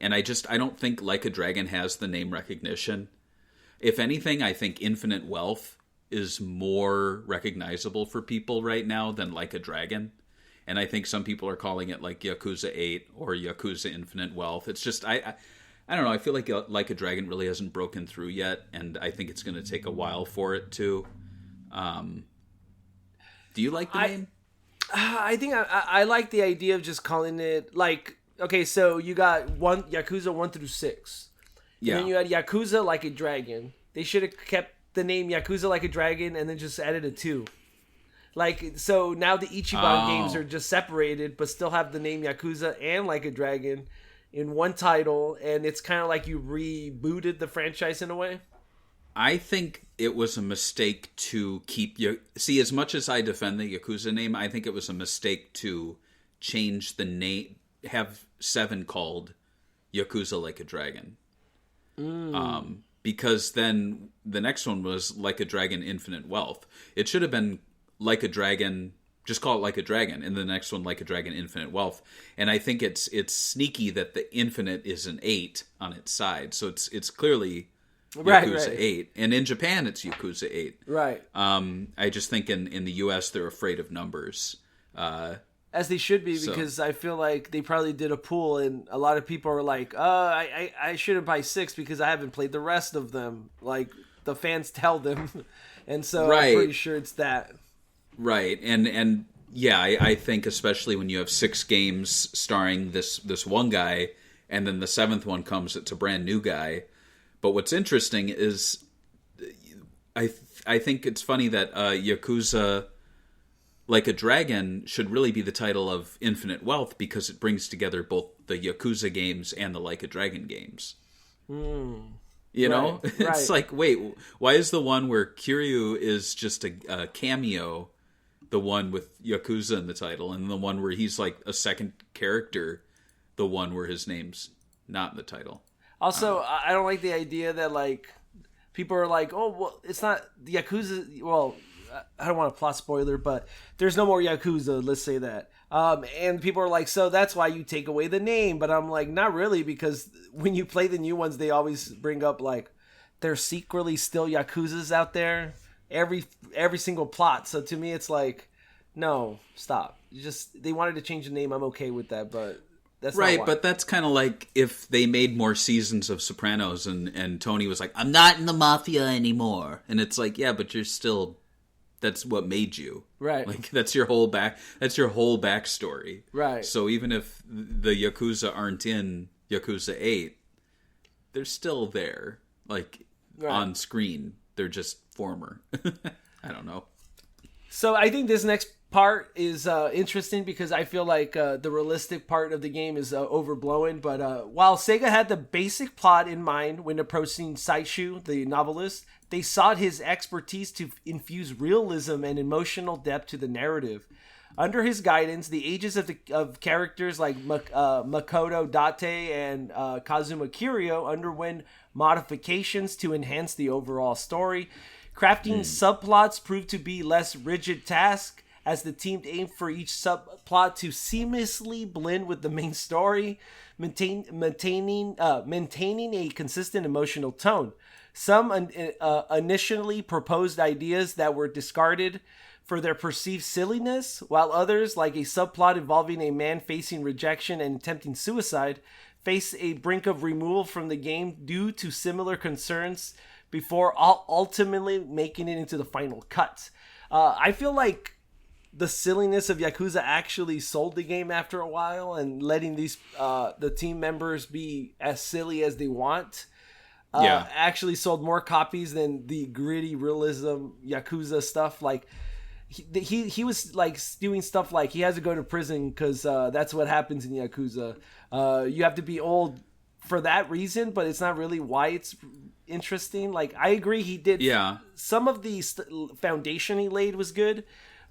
I don't think Like a Dragon has the name recognition. If anything, I think Infinite Wealth is more recognizable for people right now than Like a Dragon. And I think some people are calling it like Yakuza 8 or Yakuza Infinite Wealth. It's just, I don't know. I feel like a Dragon really hasn't broken through yet. And I think it's going to take a while for it to. Do you like the name? I think I like the idea of just calling it like, okay, so you got Yakuza 1 through 6. Yeah. And then you had Yakuza Like a Dragon. They should have kept the name Yakuza Like a Dragon and then just added a 2. Like, so now the Ichiban games are just separated, but still have the name Yakuza and Like a Dragon in one title, and it's kind of like you rebooted the franchise in a way. I think it was a mistake to keep See, as much as I defend the Yakuza name, I think it was a mistake to change the name, have 7 called Yakuza Like a Dragon. Because then the next one was Like a Dragon Infinite Wealth. It should have been Like a Dragon, just call it Like a Dragon, and the next one Like a Dragon Infinite Wealth. And I think it's sneaky that the infinite is an 8 on its side, so it's clearly Yakuza 8, and in Japan it's Yakuza 8. Right. I just think in the US they're afraid of numbers. As they should be, because I feel like they probably did a pool, and a lot of people are like, I shouldn't buy 6 because I haven't played the rest of them. Like, the fans tell them. And so I'm pretty sure it's that. Right. And yeah, I think especially when you have 6 games starring this one guy, and then the 7th one comes, it's a brand new guy. But what's interesting is I think it's funny that Yakuza Like a Dragon should really be the title of Infinite Wealth because it brings together both the Yakuza games and the Like a Dragon games. You know? It's like, wait, why is the one where Kiryu is just a cameo the one with Yakuza in the title, and the one where he's like a second character, the one where his name's not in the title? Also, I don't like the idea that like people are like, oh, well, it's not the Yakuza. Well, I don't want to plot spoiler, but there's no more Yakuza. Let's say that. And people are like, so that's why you take away the name. But I'm like, not really, because when you play the new ones, they always bring up like there's secretly still Yakuzas out there. Every single plot. So to me, it's like, no, stop. They wanted to change the name. I'm okay with that, but that's right. Not why. But that's kind of like if they made more seasons of Sopranos, and Tony was like, I'm not in the mafia anymore, and it's like, yeah, but you're still. That's what made you. Right. Like that's your whole backstory. Right. So even if the Yakuza aren't in Yakuza 8, they're still there. Like on screen. They're just former. I don't know. So I think this next part is interesting because I feel like the realistic part of the game is overblown. But while Sega had the basic plot in mind when approaching Saishu, the novelist, they sought his expertise to infuse realism and emotional depth to the narrative. Under his guidance, the ages of characters like Makoto Date and Kazuma Kiryu underwent modifications to enhance the overall story. Crafting subplots proved to be less rigid task, as the team aimed for each subplot to seamlessly blend with the main story, maintaining a consistent emotional tone. Some initially proposed ideas that were discarded for their perceived silliness, while others, like a subplot involving a man facing rejection and attempting suicide, face a brink of removal from the game due to similar concerns before ultimately making it into the final cut. I feel like the silliness of Yakuza actually sold the game after a while, and letting these the team members be as silly as they want actually sold more copies than the gritty realism Yakuza stuff. Like he was like doing stuff like he has to go to prison because that's what happens in Yakuza. You have to be old for that reason, but it's not really why it's interesting. Like I agree, he did some of the foundation he laid was good,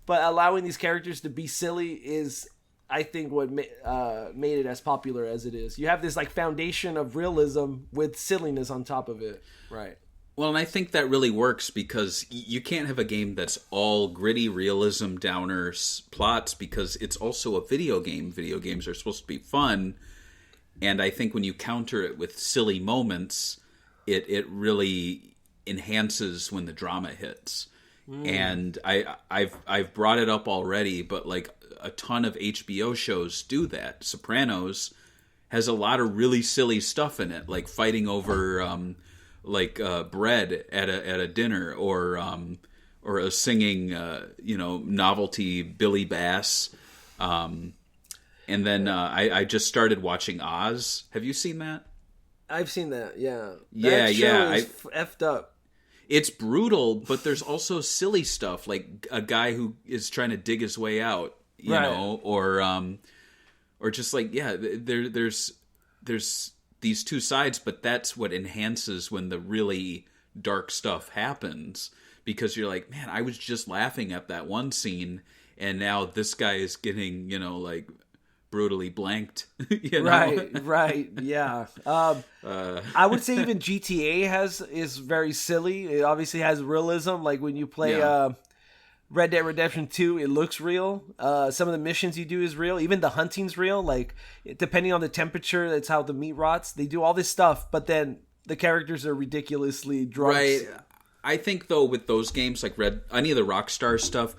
but allowing these characters to be silly is I think what made it as popular as it is. You have this like foundation of realism with silliness on top of it. Right. Well, and I think that really works because you can't have a game that's all gritty realism, downer plots, because it's also a video game. Video games are supposed to be fun, and I think when you counter it with silly moments, it really enhances when the drama hits. And I've brought it up already, but like a ton of HBO shows do that. Sopranos has a lot of really silly stuff in it, like fighting over bread at a dinner, or a singing novelty Billy Bass. And then I just started watching Oz. Have you seen that? I've seen that. Yeah. That show is effed up. It's brutal, but there's also silly stuff, like a guy who is trying to dig his way out, you know, or just like, there's these two sides, but that's what enhances when the really dark stuff happens, because you're like, man, I was just laughing at that one scene, and now this guy is getting, like brutally blanked. Right, yeah. I would say even GTA is very silly. It obviously has realism. Like when you play Red Dead Redemption 2, it looks real. Some of the missions you do is real. Even the hunting's real. Like depending on the temperature, that's how the meat rots. They do all this stuff, but then the characters are ridiculously drunk. Right. I think though with those games like any of the Rockstar stuff,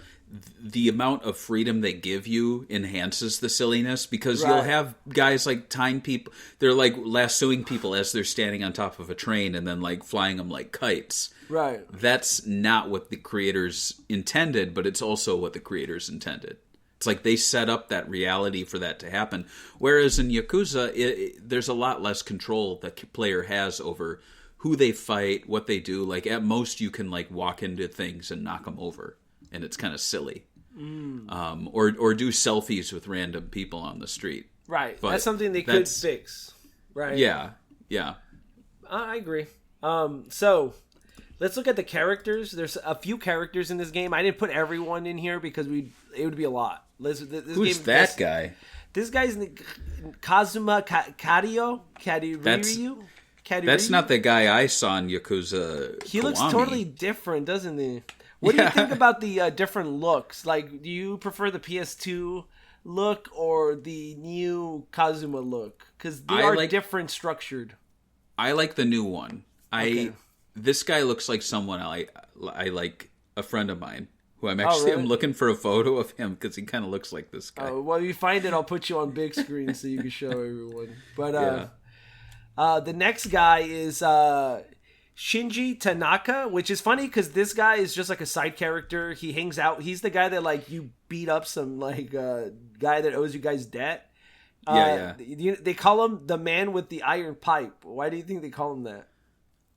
the amount of freedom they give you enhances the silliness, because you'll have guys like tying people, they're like lassoing people as they're standing on top of a train and then like flying them like kites. Right. That's not what the creators intended, but it's also what the creators intended. It's like they set up that reality for that to happen. Whereas in Yakuza, there's a lot less control that the player has over who they fight, what they do. Like at most you can like walk into things and knock them over, and it's kind of silly. Or do selfies with random people on the street. Right. But that's something they could fix. Right. Yeah. I agree. So let's look at the characters. There's a few characters in this game. I didn't put everyone in here because it would be a lot. Who's that guy? This guy's Kazuma Kadiryu. That's not the guy I saw in Yakuza. He Kiwami. looks totally different, doesn't he? What do you think about the different looks? Like, do you prefer the PS2 look or the new Kazuma look? Because they are different structured. I like the new one. Okay. This guy looks like someone I like, a friend of mine who I'm looking for a photo of him because he kind of looks like this guy. Well, if you find it, I'll put you on big screen so you can show everyone. But the next guy is Shinji Tanaka, which is funny because this guy is just like a side character. He hangs out. He's the guy that like you beat up some like guy that owes you guys debt. They call him the man with the iron pipe. Why do you think they call him that?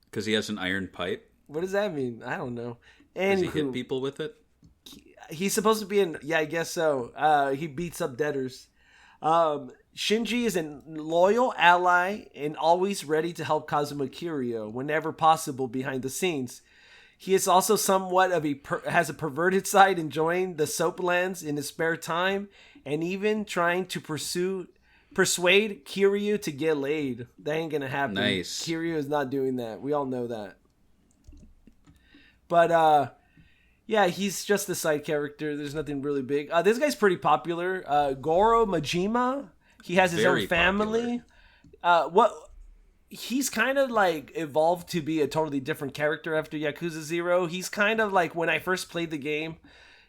Because he has an iron pipe. What does that mean? I don't know. Does he hit people with it? He's supposed to be I guess so. He beats up debtors. Shinji is a loyal ally and always ready to help Kazuma Kiryu whenever possible behind the scenes. He is also somewhat of has a perverted side, enjoying the soaplands in his spare time and even trying to persuade Kiryu to get laid. That ain't gonna happen. Nice. Kiryu is not doing that. We all know that. But yeah, he's just a side character. There's nothing really big. This guy's pretty popular. Goro Majima. He has his own family. He's kind of like evolved to be a totally different character after Yakuza 0. He's kind of like when I first played the game,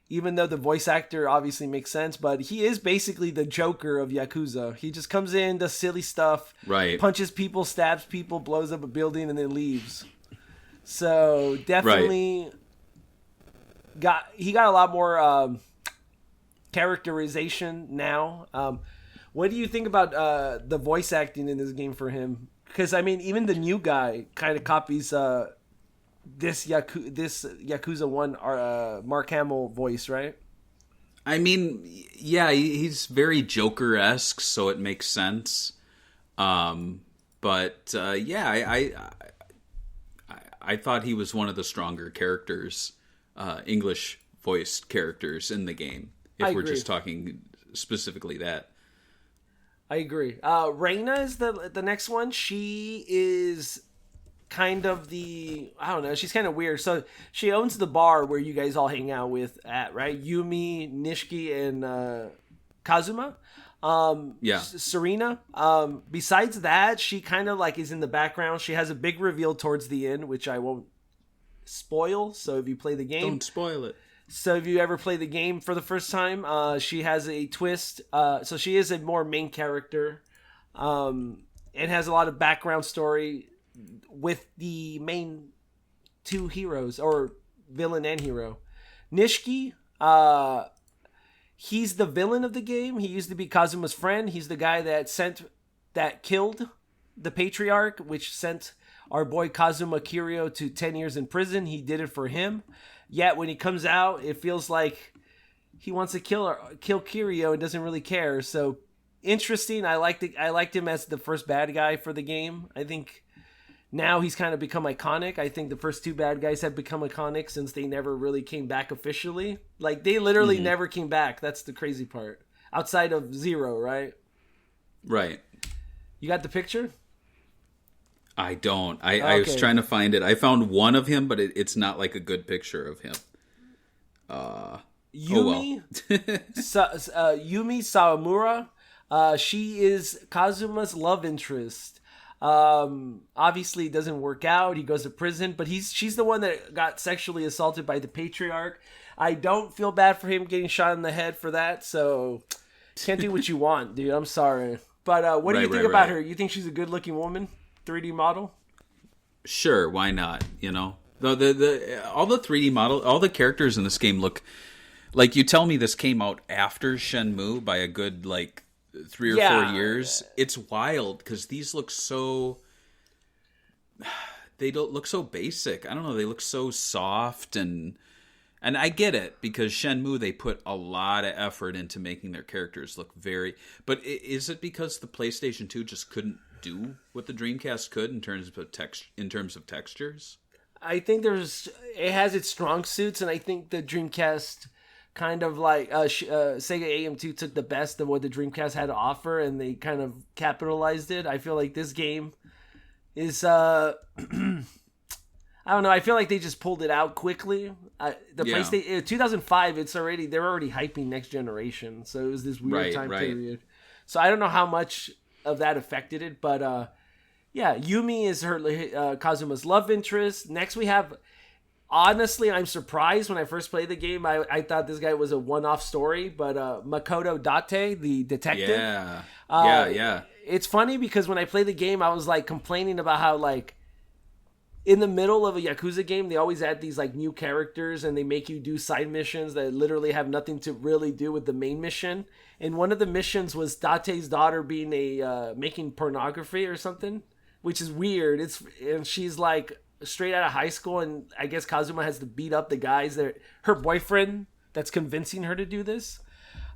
even though the voice actor obviously makes sense, but he is basically the Joker of Yakuza. He just comes in, does silly stuff, punches people, stabs people, blows up a building, and then leaves. So definitely got a lot more characterization now. What do you think about the voice acting in this game for him? Because I mean, even the new guy kind of copies this Yakuza 1 Mark Hamill voice, right? I mean, yeah, he's very Joker-esque, so it makes sense. But yeah, I thought he was one of the stronger characters, English voiced characters in the game. If we're just talking specifically that. I agree. Reina is the next one. She is kind of I don't know, she's kind of weird. So she owns the bar where you guys all hang out right? Yumi, Nishiki, and Kazuma. Serena. Besides that, she kind of like is in the background. She has a big reveal towards the end, which I won't spoil. So if you play the game, don't spoil it. So if you ever play the game for the first time, she has a twist. So she is a more main character. It has a lot of background story with the main two heroes, or villain and hero. Nishiki, he's the villain of the game. He used to be Kazuma's friend. He's the guy that killed the Patriarch, which sent our boy Kazuma Kiryu to 10 years in prison. He did it for him. Yet when he comes out, it feels like he wants to kill Kiryu and doesn't really care. So interesting. I liked him as the first bad guy for the game. I think now he's kind of become iconic. I think the first two bad guys have become iconic since they never really came back officially. Like, they literally never came back. That's the crazy part. Outside of Zero, right? Right. You got the picture? I don't. I was trying to find it. I found one of him, but it's not like a good picture of him. Yumi, Yumi Sawamura. She is Kazuma's love interest. Obviously, it doesn't work out. He goes to prison, but she's the one that got sexually assaulted by the Patriarch. I don't feel bad for him getting shot in the head for that, so can't do what you want, dude. I'm sorry. But what do you think about her? You think she's a good-looking woman? 3D model? Sure, why not? You know, all the 3D model, all the characters in this game look like, you tell me this came out after Shenmue by a good 3 or 4 years. It's wild because these look so, they don't look so basic. I don't know. They look so soft, and I get it, because Shenmue, they put a lot of effort into making their characters look very. But is it because the PlayStation 2 just couldn't do what the Dreamcast could in terms of textures? I think it has its strong suits, and I think the Dreamcast kind of Sega AM2 took the best of what the Dreamcast had to offer, and they kind of capitalized it. I feel like this game is I don't know. I feel like they just pulled it out quickly. PlayStation 2005. They're already hyping next generation, so it was this weird time period. So I don't know how much of that affected it, but Yumi is her Kazuma's love interest. Next we have. Honestly, I'm surprised when I first played the game. I thought this guy was a one-off story, but Makoto Date, the detective. Yeah. It's funny because when I played the game, I was complaining about how in the middle of a Yakuza game, they always add these new characters, and they make you do side missions that literally have nothing to really do with the main mission. And one of the missions was Date's daughter being making pornography or something, which is weird. And she's straight out of high school, and I guess Kazuma has to beat up the guys her boyfriend that's convincing her to do this.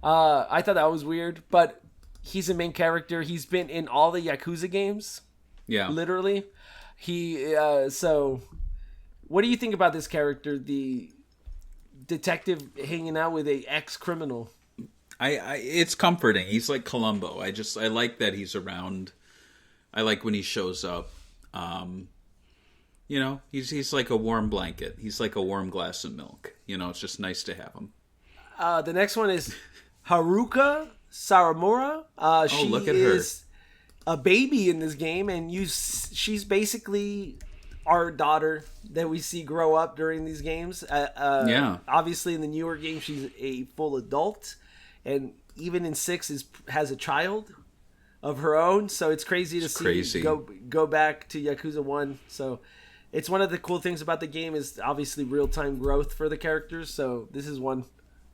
I thought that was weird, but he's a main character. He's been in all the Yakuza games. Yeah. Literally. So what do you think about this character, the detective hanging out with a ex-criminal? It's comforting. He's like Columbo. I like that he's around. I like when he shows up. He's like a warm blanket. He's like a warm glass of milk. It's just nice to have him. The next one is Haruka Sawamura. Look at her. A baby in this game, and she's basically our daughter that we see grow up during these games. Obviously, in the newer game, she's a full adult, and even in 6 has a child of her own. So it's crazy to see go back to Yakuza 1. So it's one of the cool things about the game is obviously real-time growth for the characters. So this is one.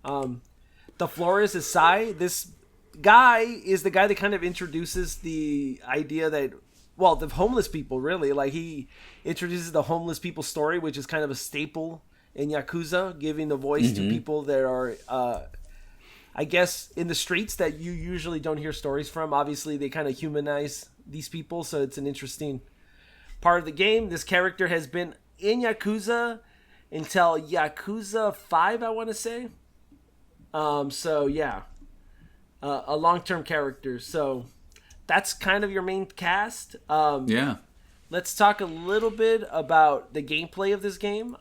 The Flores is Sai. This guy is the guy that kind of introduces the idea that, the homeless people, really. He introduces the homeless people story, which is kind of a staple in Yakuza, giving the voice to people that are, I guess, in the streets that you usually don't hear stories from. Obviously, they kind of humanize these people, so it's an interesting part of the game. This character has been in Yakuza until Yakuza 5, I want to say. a long-term character. So that's kind of your main cast. Yeah. Let's talk a little bit about the gameplay of this game.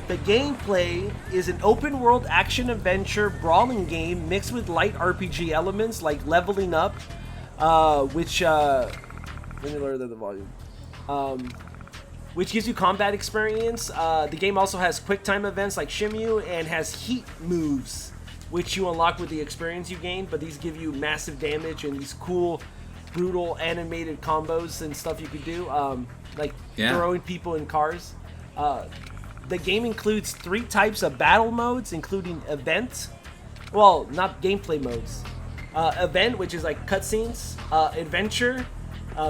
The gameplay is an open-world action-adventure brawling game mixed with light RPG elements like leveling up, which... let me lower the volume. Which gives you combat experience. The game also has quick-time events like Shimyu and has heat moves, which you unlock with the experience you gain, but these give you massive damage and these cool, brutal, animated combos and stuff you could do, like throwing people in cars. The game includes 3 types of battle modes, including event, well, not gameplay modes. Event, which is like cutscenes, adventure,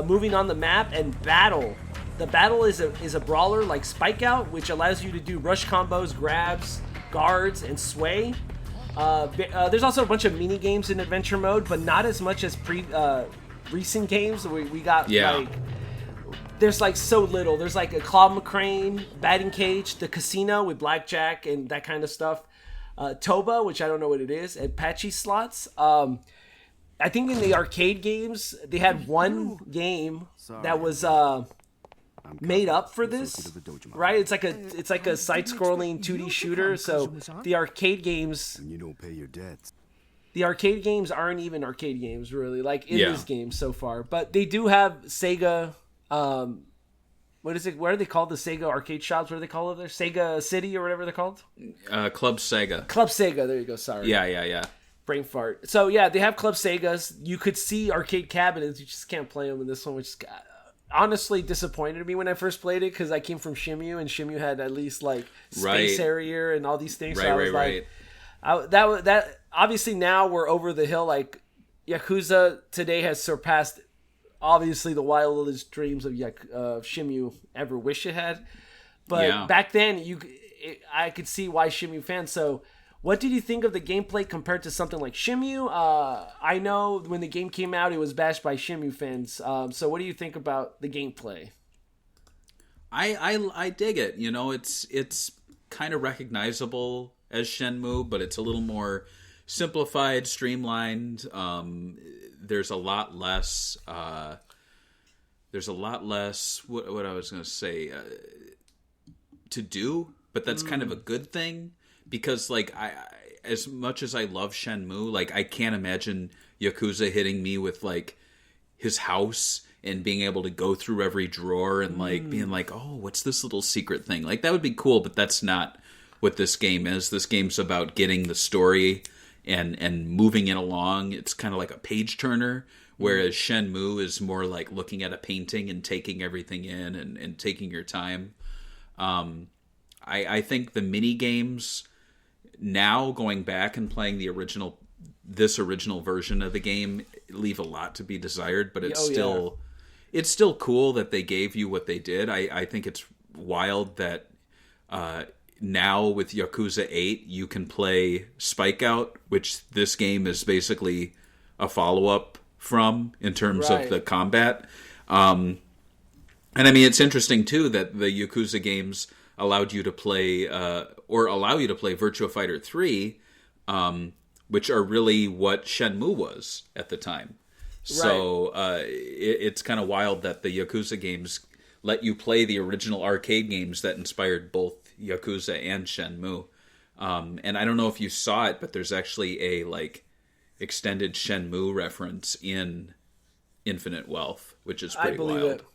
moving on the map, and battle. The battle is a brawler like Spike Out, which allows you to do rush combos, grabs, guards, and sway. There's also a bunch of mini games in adventure mode, but not as much as recent games. We got like there's like so little. There's like a Claw McCrane, batting cage, the casino with blackjack and that kind of stuff. Toba, which I don't know what it is, and Patchy slots. I think in the arcade games they had one game that was made up for this, right? It's like a side-scrolling 2D shooter. So the arcade games, you don't pay your debts. the arcade games aren't even arcade games really, like in this game so far. But they do have Sega. What is it? What are they called? The Sega arcade shops? What do they call it there? Sega City or whatever they're called? Club Sega. Club Sega. There you go. Sorry. Yeah. Brain fart. So yeah, they have Club Segas. You could see arcade cabinets. You just can't play them in this one, which honestly disappointed me when I first played it because I came from Shimyu and Shimyu had at least like Space Harrier and all these things. Right. That obviously now we're over the hill. Like Yakuza today has surpassed obviously the wildest dreams of Shimyu ever wish it had. But back then I could see why Shimyu fans. So what did you think of the gameplay compared to something like Shimyu? I know when the game came out, it was bashed by Shimyu fans. So what do you think about the gameplay? I dig it. You know, it's kind of recognizable as Shenmue, but it's a little more simplified, streamlined. There's a lot less. What I was going to say to do, but that's kind of a good thing. Because, like, I as much as I love Shenmue, like, I can't imagine Yakuza hitting me with, like, his house and being able to go through every drawer and, like, being like, oh, what's this little secret thing? Like, that would be cool, but that's not what this game is. This game's about getting the story and moving it along. It's kind of like a page-turner, whereas Shenmue is more like looking at a painting and taking everything in and taking your time. I think the mini-games... Now, going back and playing this original version of the game, leave a lot to be desired. But it's still cool that they gave you what they did. I think it's wild that now with Yakuza 8 you can play Spike Out, which this game is basically a follow-up from in terms of the combat. And I mean, it's interesting too that the Yakuza games allowed you to play allow you to play Virtua Fighter 3, which are really what Shenmue was at the time. So it's kind of wild that the Yakuza games let you play the original arcade games that inspired both Yakuza and Shenmue. And I don't know if you saw it, but there's actually a like extended Shenmue reference in Infinite Wealth, which is pretty wild. I believe it.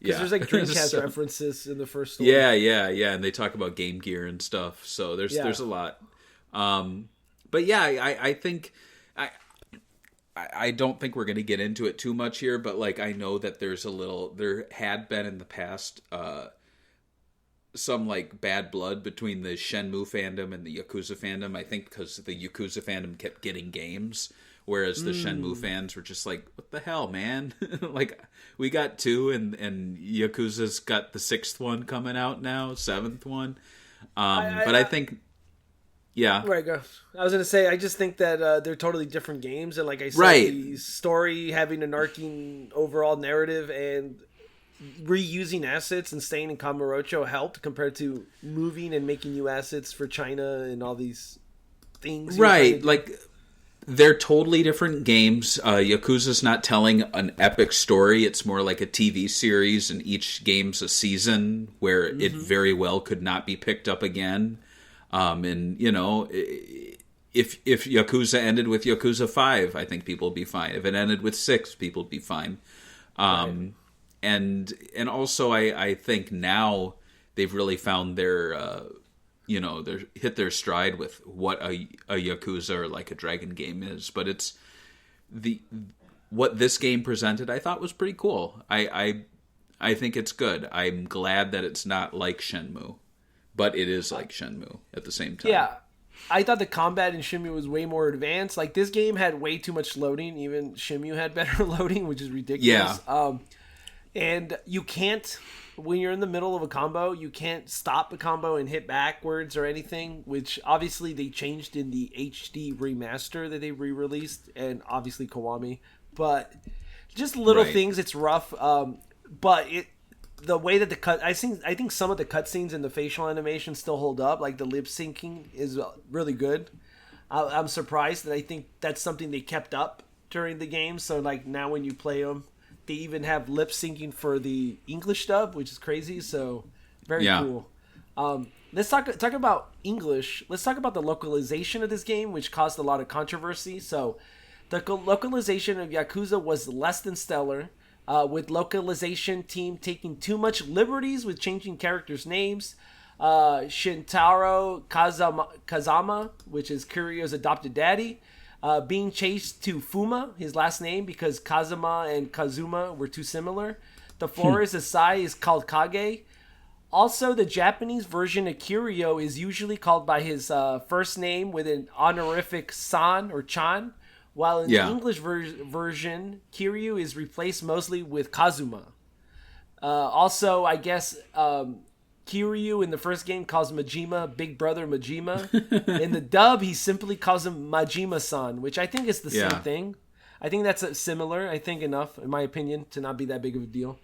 Because there's like Dreamcast references in the first one. Yeah, and they talk about Game Gear and stuff. So there's a lot. But yeah, I think I don't think we're going to get into it too much here. But like I know that there had been in the past some like bad blood between the Shenmue fandom and the Yakuza fandom. I think because the Yakuza fandom kept getting games. Whereas the Shenmue fans were just like, what the hell, man? Like, we got 2, and Yakuza's got the 6th one coming out now, 7th one. But I think, yeah. Right, go. I was going to say, I just think that they're totally different games. And like I said, the story having an arcing overall narrative and reusing assets and staying in Kamurocho helped compared to moving and making new assets for China and all these things. Right, like... They're totally different games. Yakuza's not telling an epic story. It's more like a TV series, and each game's a season where it very well could not be picked up again. And, you know, if Yakuza ended with Yakuza 5, I think people would be fine. If it ended with 6, people would be fine. Right. And also, I think now they've really found their... they're hit their stride with what a Yakuza or like a Dragon game is. But it's what this game presented, I thought was pretty cool. I think it's good. I'm glad that it's not like Shenmue, but it is like Shenmue at the same time. Yeah, I thought the combat in Shenmue was way more advanced. Like, this game had way too much loading. Even Shenmue had better loading, which is ridiculous. Yeah. And you can't... When you're in the middle of a combo, you can't stop a combo and hit backwards or anything, which obviously they changed in the HD remaster that they re-released, and obviously Kiwami. But just little things, it's rough. But the way that I think some of the cutscenes and the facial animation still hold up. Like, the lip syncing is really good. I'm surprised, and I think that's something they kept up during the game. So, like, now when you play them, they even have lip syncing for the English dub, which is crazy. So very cool. Let's talk about English. Let's talk about the localization of this game, which caused a lot of controversy. So the localization of Yakuza was less than stellar, with localization team taking too much liberties with changing characters' names. Shintaro Kazama, which is Kiryu's adopted daddy, being changed to Fuma, his last name, because Kazuma and Kazuma were too similar. The Flores Asai is called Kage. Also, the Japanese version of Kiryu is usually called by his first name with an honorific san or chan, while in the English version, Kiryu is replaced mostly with Kazuma. Also, I guess... Kiryu in the first game calls Majima Big Brother Majima. In the dub, he simply calls him Majima-san, which I think is the same thing. I think that's similar. I think enough, in my opinion, to not be that big of a deal.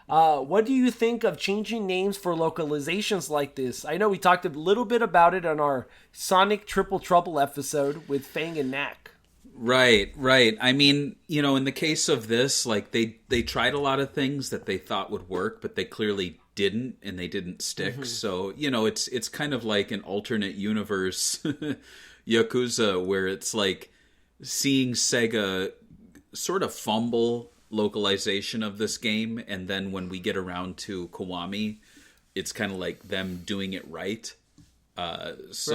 What do you think of changing names for localizations like this? I know we talked a little bit about it on our Sonic Triple Trouble episode with Fang and Knack. Right. I mean, you know, in the case of this, like, they tried a lot of things that they thought would work, but they clearly didn't, and they didn't stick. So, you know, it's kind of like an alternate universe Yakuza, where it's like seeing Sega sort of fumble localization of this game, and then when we get around to Kiwami, it's kind of like them doing it right. It's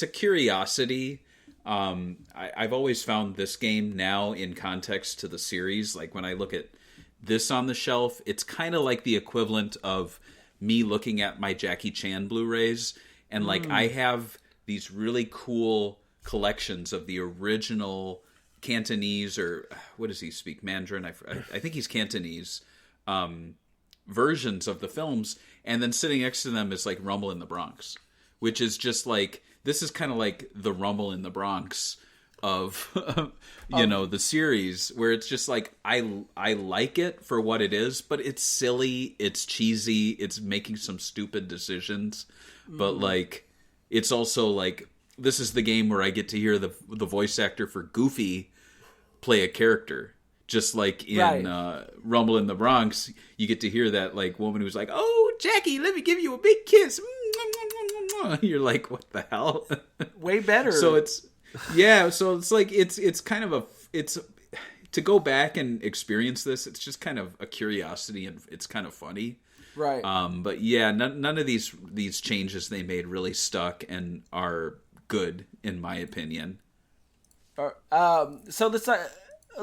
a curiosity. I've always found this game now in context to the series, like when I look at this on the shelf, it's kind of like the equivalent of me looking at my Jackie Chan Blu-rays, and like I have these really cool collections of the original Cantonese, or what does he speak, Mandarin? I think he's Cantonese, versions of the films, and then sitting next to them is like Rumble in the Bronx, which is just like, this is kind of like the Rumble in the Bronx of the series, where it's just like I like it for what it is, but it's silly, it's cheesy, it's making some stupid decisions, but like it's also like, this is the game where I get to hear the voice actor for Goofy play a character, just like in Rumble in the Bronx, you get to hear that like woman who's like, "Oh, Jackie, let me give you a big kiss." You're like, what the hell? Way better. So it's like it's kind of it's to go back and experience this, it's just kind of a curiosity, and it's kind of funny. Right. But yeah, none of these changes they made really stuck and are good, in my opinion. So let's a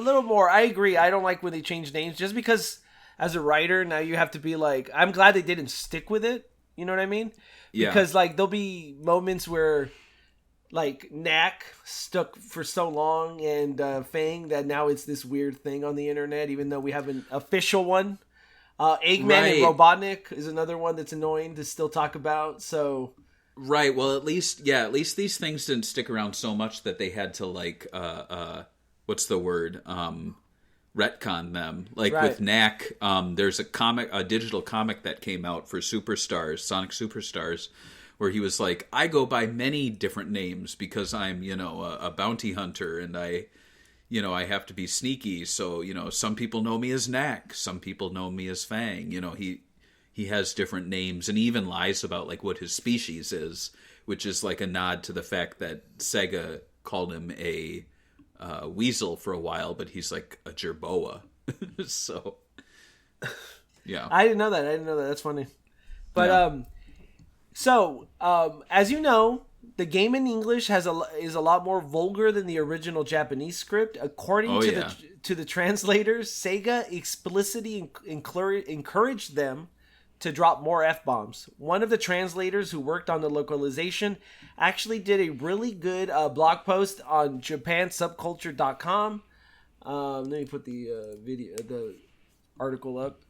little more. I agree. I don't like when they change names, just because as a writer, now you have to be like, I'm glad they didn't stick with it. You know what I mean? Yeah. Because like there'll be moments where like Knack stuck for so long, and Fang, that now it's this weird thing on the internet, even though we have an official one. Eggman and Robotnik is another one that's annoying to still talk about. So right, well, at least these things didn't stick around so much that they had to like what's the word, retcon them. Like with Knack, there's a digital comic that came out for Superstars, Sonic Superstars, where he was like, I go by many different names because I'm, a bounty hunter, and I have to be sneaky. So, some people know me as Knack. Some people know me as Fang. He has different names, and he even lies about like what his species is, which is like a nod to the fact that Sega called him a weasel for a while, but he's like a jerboa. So, yeah. I didn't know that. That's funny. But Yeah. As you know, the game in English is a lot more vulgar than the original Japanese script. According to the translators, Sega explicitly encouraged them to drop more F-bombs. One of the translators who worked on the localization actually did a really good blog post on japansubculture.com. Let me put the article up.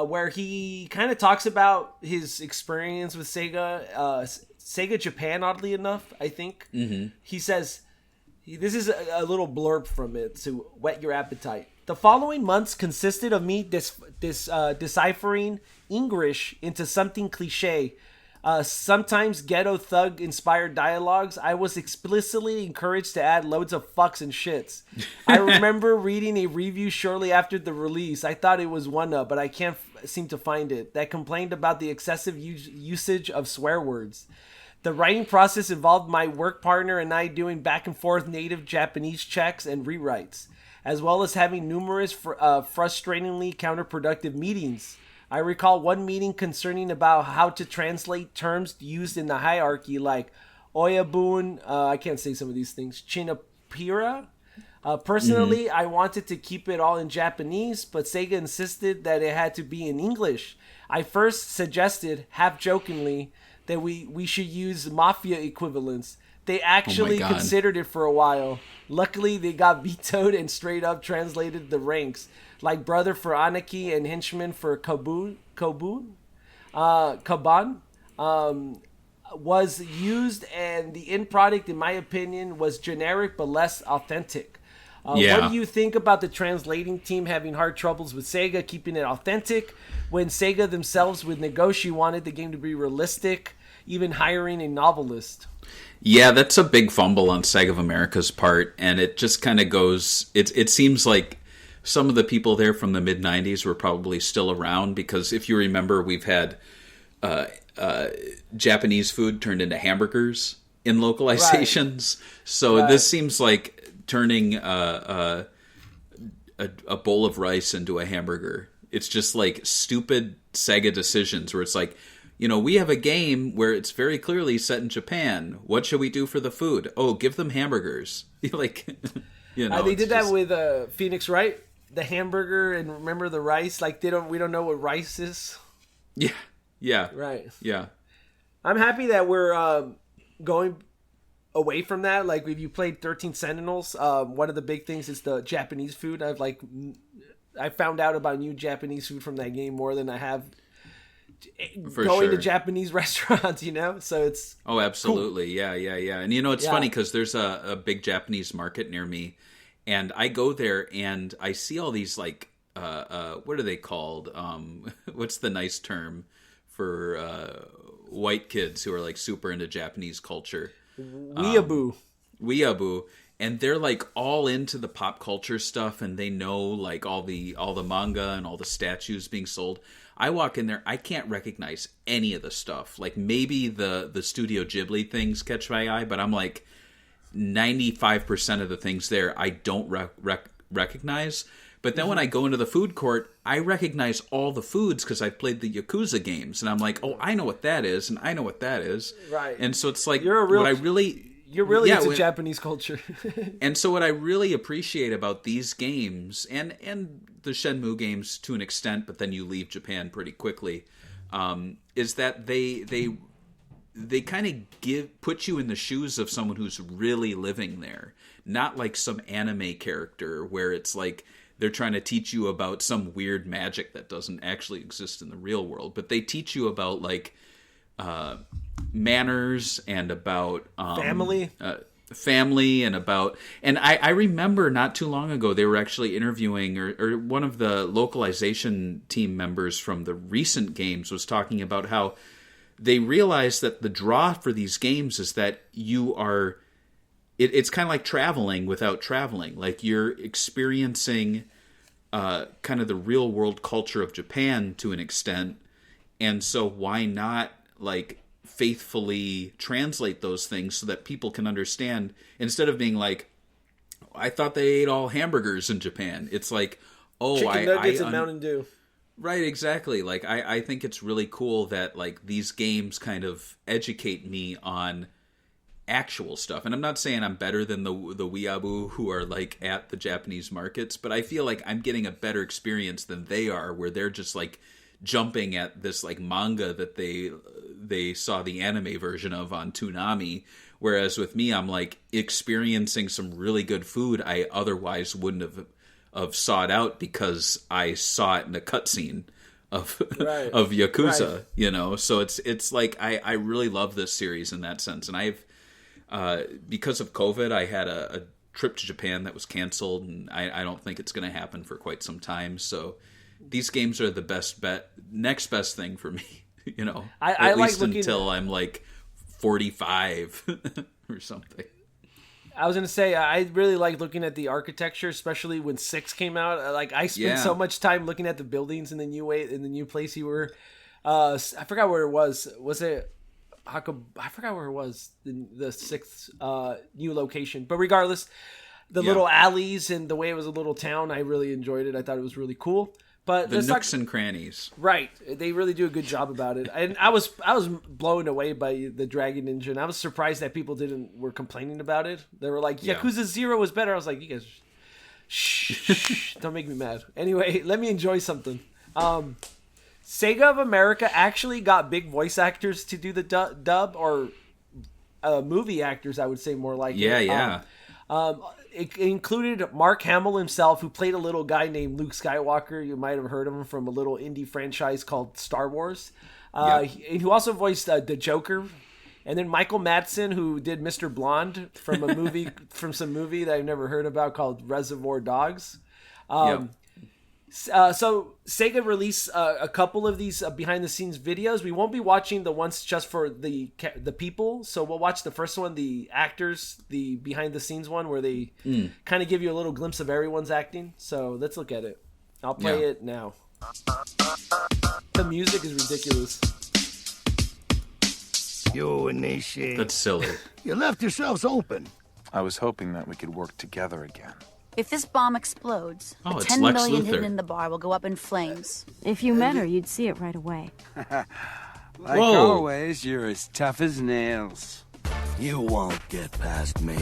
Where he kind of talks about his experience with Sega. Sega Japan, oddly enough, I think. Mm-hmm. He says, this is a little blurb from it to whet your appetite. The following months consisted of me deciphering English into something cliche. Sometimes ghetto thug inspired dialogues. I was explicitly encouraged to add loads of fucks and shits. I remember reading a review shortly after the release. I thought it was one up, but I can't seem to find it, that complained about the excessive usage of swear words. The writing process involved my work partner and I doing back and forth native Japanese checks and rewrites, as well as having numerous frustratingly counterproductive meetings. I recall one meeting concerning about how to translate terms used in the hierarchy like Oyabun, I can't say some of these things, Chinapira. Personally, I wanted to keep it all in Japanese, but Sega insisted that it had to be in English. I first suggested, half jokingly, that we should use mafia equivalents. They actually considered it for a while. Luckily, they got vetoed and straight up translated the ranks, like brother for Anaki and henchman for Kaban, was used, and the end product, in my opinion, was generic but less authentic. What do you think about the translating team having hard troubles with Sega keeping it authentic when Sega themselves with Nagoshi wanted the game to be realistic, even hiring a novelist? Yeah, that's a big fumble on Sega of America's part, and it just kind of goes... It seems like some of the people there from the mid-'90s were probably still around, because if you remember, we've had Japanese food turned into hamburgers in localizations. Right. So this seems like turning a bowl of rice into a hamburger. It's just like stupid Sega decisions where it's like, we have a game where it's very clearly set in Japan. What should we do for the food? Oh, give them hamburgers. They did that with Phoenix Wright, the hamburger, and remember the rice. Like we don't know what rice is. Yeah. Right. Yeah. I'm happy that we're going away from that. Like if you played 13 Sentinels, one of the big things is the Japanese food. I found out about new Japanese food from that game more than I have going to Japanese restaurants, so it's absolutely cool. Yeah. And it's funny because there's a big Japanese market near me, and I go there and I see all these like what are they called, what's the nice term for white kids who are like super into Japanese culture? Weeaboo. And they're like all into the pop culture stuff, and they know like all the manga and all the statues being sold. I walk in there, I can't recognize any of the stuff. Like maybe the Studio Ghibli things catch my eye, but I'm like 95% of the things there I don't recognize. But then when I go into the food court, I recognize all the foods because I've played the Yakuza games, and I'm like, oh, I know what that is, and I know what that is. Right. And so it's like you're really into Japanese culture. And so what I really appreciate about these games, and the Shenmue games to an extent, but then you leave Japan pretty quickly, is that they kind of put you in the shoes of someone who's really living there. Not like some anime character where it's like they're trying to teach you about some weird magic that doesn't actually exist in the real world, but they teach you about like manners and about family and about, and I remember not too long ago they were actually interviewing, or one of the localization team members from the recent games was talking about how they realize that the draw for these games is that it's kind of like traveling without traveling. Like you're experiencing kind of the real world culture of Japan to an extent. And so why not like faithfully translate those things so that people can understand, instead of being like, I thought they ate all hamburgers in Japan. It's like, chicken nuggets and Mountain Dew. Right, exactly. Like I think it's really cool that like these games kind of educate me on actual stuff. And I'm not saying I'm better than the weeaboo who are like at the Japanese markets, but I feel like I'm getting a better experience than they are, where they're just like jumping at this like manga that they saw the anime version of on Toonami, whereas with me I'm like experiencing some really good food I otherwise wouldn't have sought out because I saw it in a cutscene of of Yakuza, you know. So it's like I really love this series in that sense. And I've because of COVID I had a trip to Japan that was canceled, and I don't think it's going to happen for quite some time. So these games are the next best thing for me, you know. At least until I'm like 45 or something. I was gonna say I really like looking at the architecture, especially when 6 came out. Like I spent so much time looking at the buildings in the new place you were. I forgot where it was. Was it? I forgot where it was. The 6th new location, but regardless, the little alleys and the way it was a little town, I really enjoyed it. I thought it was really cool. But the nooks and crannies, right? They really do a good job about it, and I was blown away by the Dragon Engine. I was surprised that people were complaining about it. They were like, Yakuza 0 was better. I was like, you guys, shh, don't make me mad. Anyway, let me enjoy something. Sega of America actually got big voice actors to do the dub, or movie actors, I would say more like it included Mark Hamill himself, who played a little guy named Luke Skywalker. You might have heard of him from a little indie franchise called Star Wars. And who also voiced the Joker. And then Michael Madsen, who did Mr. Blonde from a movie some movie that I've never heard about called Reservoir Dogs. So Sega released a couple of these behind the scenes videos. We won't be watching the ones just for the people. So we'll watch the first one, the actors, the behind the scenes one, where they kind of give you a little glimpse of everyone's acting. So let's look at it. I'll play it now. The music is ridiculous. You initiate. That's silly. You left yourselves open. I was hoping that we could work together again. If this bomb explodes, the 10 million hidden in the bar will go up in flames. If you met her, you'd see it right away. Like always, you're as tough as nails. You won't get past me.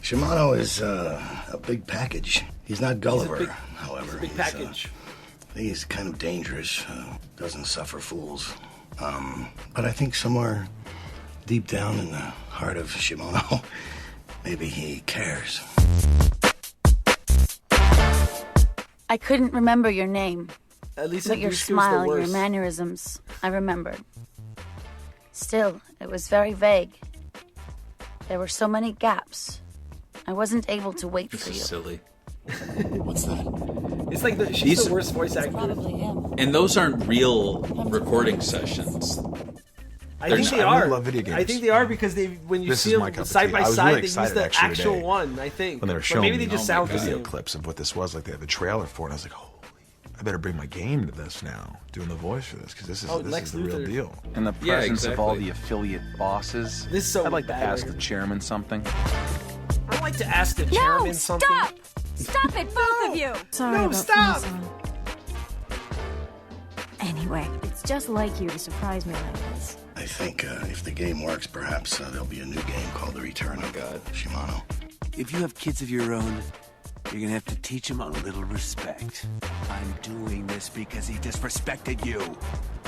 Shimano is a big package. He's not Gulliver, however. He's a big package. He's kind of dangerous. Doesn't suffer fools. But I think somewhere deep down in the heart of Shimano, maybe he cares. I couldn't remember your name. At least but your smile, your mannerisms, I remembered. Still, it was very vague. There were so many gaps. I wasn't able to wait for you. This is silly. What's that? It's like she's the worst voice actor. Probably him. And those aren't real recording sessions. I think they are. Love video games. I think they are because when you see them side by side, they use the actual one. I think when they were showing maybe they just sound video clips of what this was, like they had the trailer for it. And I was like, holy, I better bring my game to this now, doing the voice for this, because this is the real deal. In the presence of all the affiliate bosses, this is so I'd like bad to ask the chairman something. I'd like to ask the chairman something. Stop! Stop it, both of you! Sorry about stop! Anyway, it's just like you to surprise me like this. I think if the game works, perhaps there'll be a new game called The Return of Shimano. If you have kids of your own, you're gonna have to teach them a little respect. I'm doing this because he disrespected you.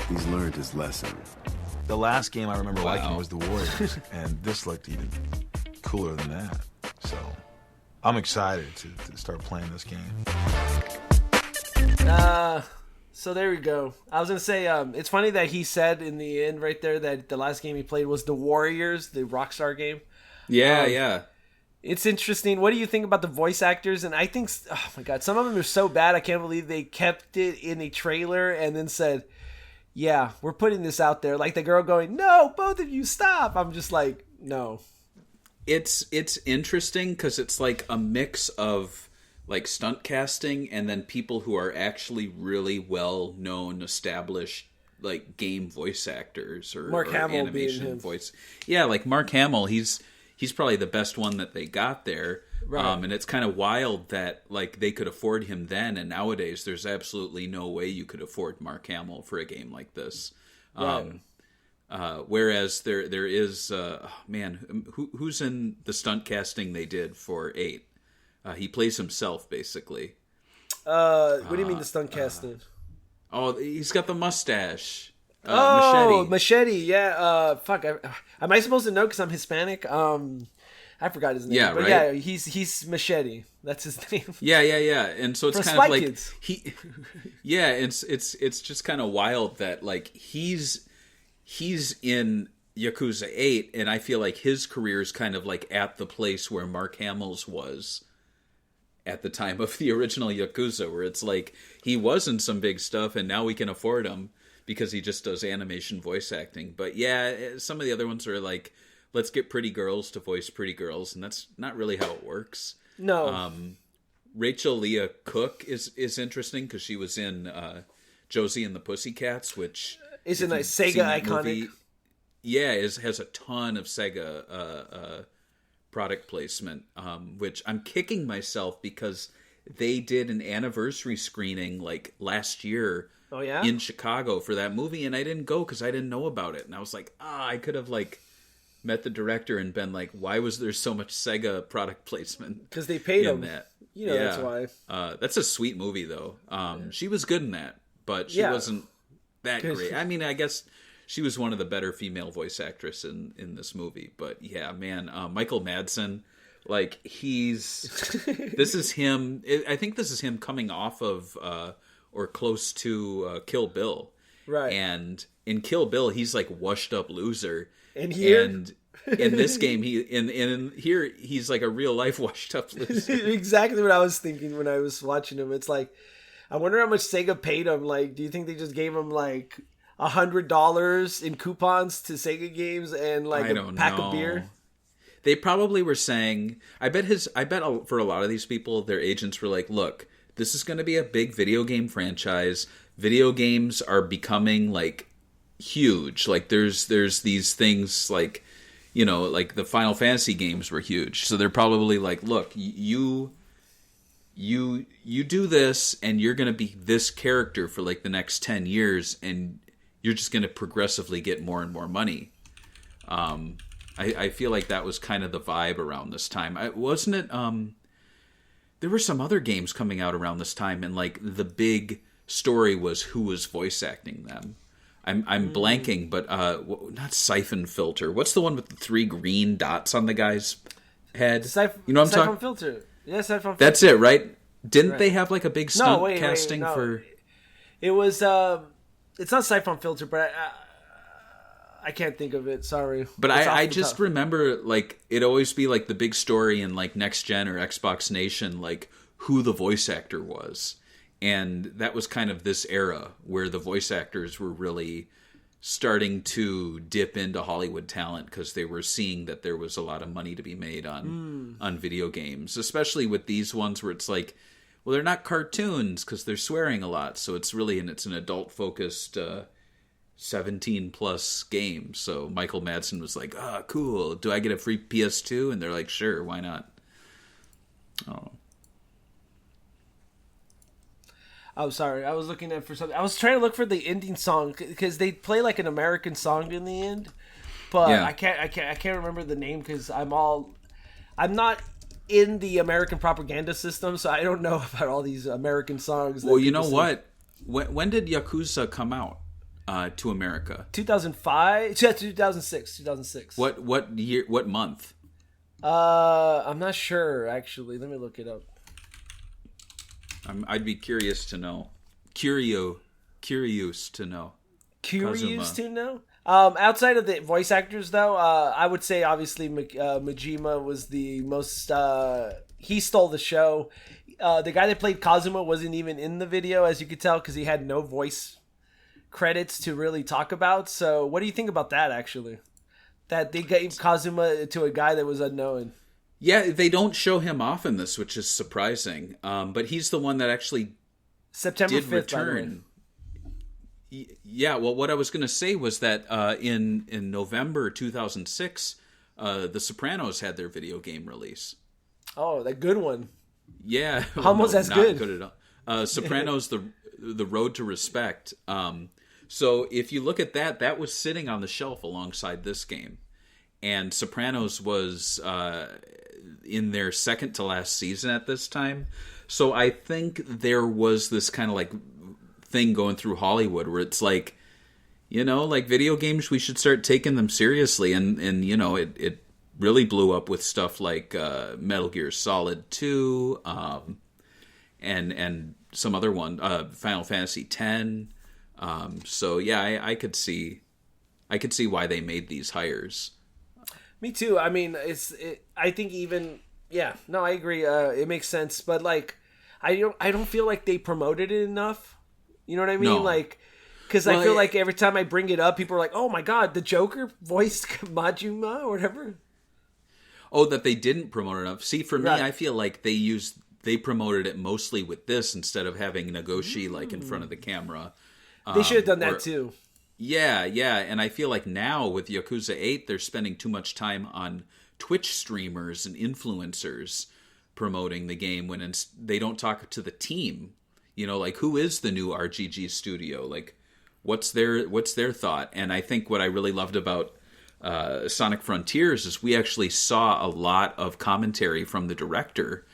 He's learned his lesson. The last game I remember liking was The Warriors, and this looked even cooler than that. So I'm excited to start playing this game. So there we go. I was going to say, it's funny that he said in the end right there that the last game he played was The Warriors, the Rockstar game. Yeah. It's interesting. What do you think about the voice actors? And I think, oh my God, some of them are so bad. I can't believe they kept it in a trailer and then said, yeah, we're putting this out there. Like the girl going, no, both of you stop. I'm just like, no. It's interesting because it's like a mix of like stunt casting and then people who are actually really well known, established like game voice actors or Mark Hamill animation voice. Yeah, like Mark Hamill, he's probably the best one that they got there. Right. And it's kind of wild that like they could afford him then, and nowadays there's absolutely no way you could afford Mark Hamill for a game like this. Right. Whereas there is who's in the stunt casting they did for 8? He plays himself basically. What do you mean the stunt casting? He's got the mustache. Machete. Yeah. Fuck. Am I supposed to know because I'm Hispanic? I forgot his name. Yeah, but right? yeah, he's Machete. That's his name. Yeah. And so it's For kind Spy of like Kids. it's just kind of wild that like he's in Yakuza 8, and I feel like his career is kind of like at the place where Mark Hamill's was at the time of the original Yakuza, where it's like he was in some big stuff and now we can afford him because he just does animation voice acting. But yeah, some of the other ones are like, let's get pretty girls to voice pretty girls, and that's not really how it works. No. Rachel Leah Cook is interesting because she was in Josie and the Pussycats, which is a nice Sega iconic. Has a ton of Sega product placement, which I'm kicking myself because they did an anniversary screening like last year in Chicago for that movie, and I didn't go because I didn't know about it. And I was like, I could have like met the director and been like, why was there so much Sega product placement? Because they paid him. That. That's why. That's a sweet movie though. She was good in that, but she wasn't that great. I mean, I guess she was one of the better female voice actress in this movie. But yeah, man, Michael Madsen, like this is him. I think this is him coming off of or close to Kill Bill. Right. And in Kill Bill, he's like washed up loser. And here, and in this game, here he's like a real life washed up loser. Exactly what I was thinking when I was watching him. It's like, I wonder how much Sega paid him. Like, do you think they just gave him like $100 in coupons to Sega games and like a pack of beer? They probably were saying, I bet for a lot of these people, their agents were like, look, this is going to be a big video game franchise. Video games are becoming like huge. Like there's these things like, like the Final Fantasy games were huge. So they're probably like, look, you do this and you're going to be this character for like the next 10 years and you're just going to progressively get more and more money. I feel like that was kind of the vibe around this time. Wasn't it? There were some other games coming out around this time, and like the big story was who was voice acting them. I'm blanking, but not Siphon Filter. What's the one with the 3 green dots on the guy's head? You know what I'm talking? Siphon Filter. Yeah, Siphon Filter. That's it, right? Didn't they have like a big stunt casting for? It was. It's not Siphon Filter, but I can't think of it. Sorry. But I just remember like it always be like the big story in like Next Gen or Xbox Nation, like who the voice actor was. And that was kind of this era where the voice actors were really starting to dip into Hollywood talent because they were seeing that there was a lot of money to be made on video games, especially with these ones where it's like, well, they're not cartoons because they're swearing a lot. So it's an adult focused 17 plus game. So Michael Madsen was like, cool. Do I get a free PS2? And they're like, sure, why not? Oh, sorry. I was looking for something. I was trying to look for the ending song because they play like an American song in the end, but I can't remember the name because I'm not in the American propaganda system, so I don't know about all these American songs. Well, you know what? When did Yakuza come out to America? 2005, 2006. What year? What month? I'm not sure actually. Let me look it up. I'd be curious to know. Curious to know. Curious to know? Outside of the voice actors, though, I would say obviously Majima was the most. He stole the show. The guy that played Kazuma wasn't even in the video, as you could tell, because he had no voice credits to really talk about. So what do you think about that, actually? That they gave Kazuma to a guy that was unknown. Yeah, they don't show him off in this, which is surprising. But he's the one that actually September did 5th, return. Yeah, well, what I was going to say was that in November 2006, The Sopranos had their video game release. Oh, that good one. Yeah. Almost as not good. at all. Sopranos, the Road to Respect. So if you look at that, that was sitting on the shelf alongside this game. And Sopranos was in their second to last season at this time. So I think there was this kind of like thing going through Hollywood where it's like, you know, like video games, we should start taking them seriously. And you know, it really blew up with stuff like Metal Gear Solid 2 and some other one, Final Fantasy X. So yeah, I could see why they made these hires. Me too. I mean, I think even I agree. It makes sense, but like, I don't feel like they promoted it enough. You know what I mean? No. Like, because I feel like every time I bring it up, people are like, "Oh my god, the Joker voiced Majima or whatever." Oh, that they didn't promote it enough. See, for me, Right. I feel like they promoted it mostly with this instead of having Nagoshi like in front of the camera. They should have done that too. Yeah, and I feel like now with Yakuza 8, they're spending too much time on Twitch streamers and influencers promoting the game when they don't talk to the team. You know, like, who is the new RGG studio? Like, what's their thought? And I think what I really loved about Sonic Frontiers is we actually saw a lot of commentary from the director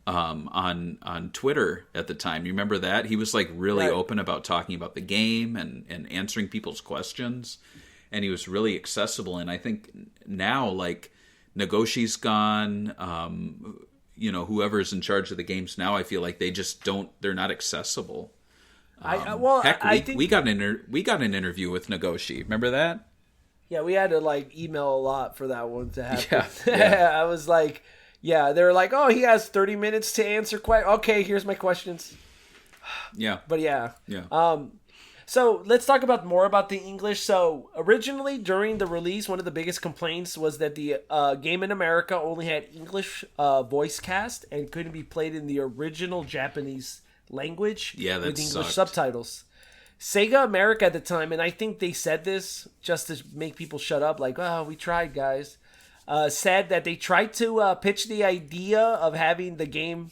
on Twitter at the time. You remember that? He was like really open about talking about the game and answering people's questions. And he was really accessible. And I think now, like, Nagoshi's gone, you know, whoever's in charge of the games now, I feel like they're not accessible. Heck, we got an interview with Nagoshi. Remember that? Yeah, we had to like email a lot for that one to happen. Yeah. I was like, yeah, they were like, oh, he has 30 minutes to answer. Okay, here's my questions. Yeah. But yeah. Yeah. So let's talk more about the English. So originally during the release, one of the biggest complaints was that the game in America only had English voice cast and couldn't be played in the original Japanese language with English sucked. subtitles. SEGA America at the time, and I think they said this just to make people shut up, like, oh, we tried, guys, said that they tried to pitch the idea of having the game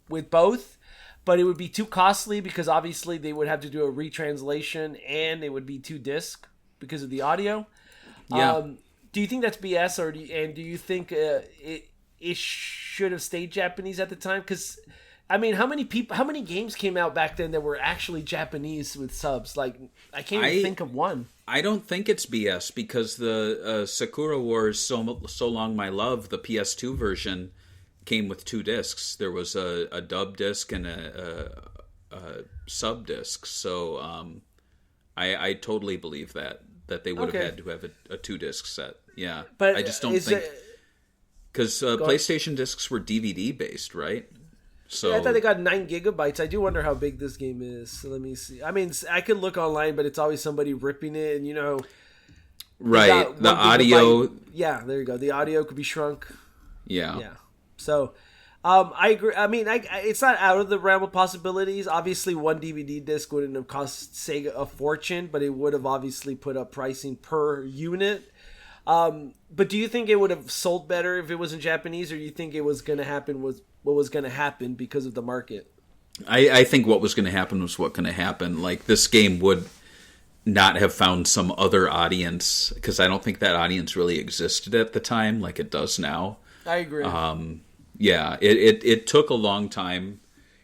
with both, but it would be too costly because obviously they would have to do a retranslation and it would be 2 disc because of the audio. Yeah. Do you think that's BS, or do you think it should have stayed Japanese at the time? Because I mean, how many games came out back then that were actually Japanese with subs? Like, I can't even think of one. I don't think it's BS because the Sakura Wars So Long My Love, the PS2 version, came with 2 discs. There was a dub disc and a sub disc. So I totally believe that they would have had to have a 2 disc set. Yeah, but I just don't think because PlayStation discs were DVD based, right? So yeah, I thought they got 9 gigabytes. I do wonder how big this game is. So let me see. I mean, I could look online, but it's always somebody ripping it, and you know, right? The audio. Yeah, there you go. The audio could be shrunk. Yeah. So, I agree. I mean, it's not out of the realm of possibilities. Obviously, 1 DVD disc wouldn't have cost Sega a fortune, but it would have obviously put up pricing per unit. But do you think it would have sold better if it was in Japanese, or do you think it was going to happen was what was going to happen because of the market? I think what was going to happen was what going to happen. Like, this game would not have found some other audience because I don't think that audience really existed at the time like it does now. I agree. Yeah, it took a long time,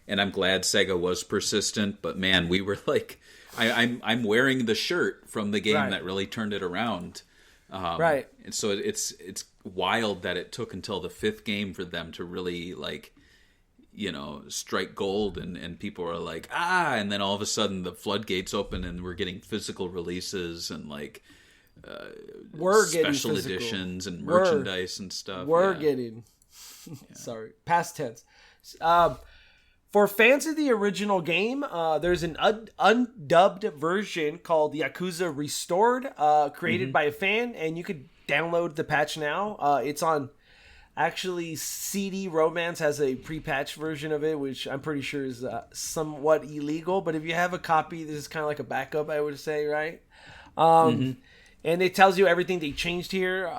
and I'm glad Sega was persistent. But man, we were like, I'm wearing the shirt from the game that really turned it around. Right. And so it's wild that it took until the 5th game for them to really, like, you know, strike gold, and people are like, and then all of a sudden the floodgates open and we're getting physical releases and like we're special editions and merchandise and stuff. We're getting sorry, past tense. For fans of the original game, there's an undubbed version called Yakuza Restored, created by a fan, and you could download the patch now. It's on... Actually, CD Romance has a pre-patch version of it, which I'm pretty sure is somewhat illegal. But if you have a copy, this is kind of like a backup, I would say, right? And it tells you everything they changed here.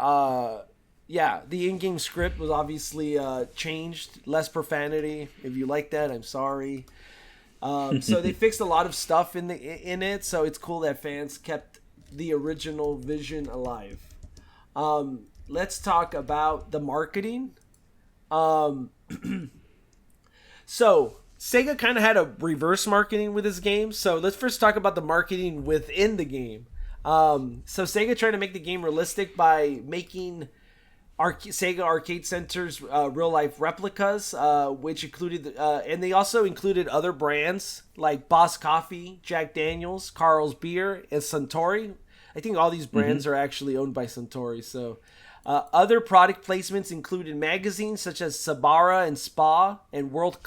Yeah, the in-game script was obviously changed. Less profanity. If you like that, I'm sorry. So they fixed a lot of stuff in it. So it's cool that fans kept the original vision alive. Let's talk about the marketing. So, Sega kind of had a reverse marketing with this game. So, let's first talk about the marketing within the game. So, Sega tried to make the game realistic by making Sega Arcade Center's real-life replicas, which included... and they also included other brands like Boss Coffee, Jack Daniels, Carl's Beer, and Suntory. I think all these brands are actually owned by Suntory, so... other product placements included magazines such as Sabara and Spa and World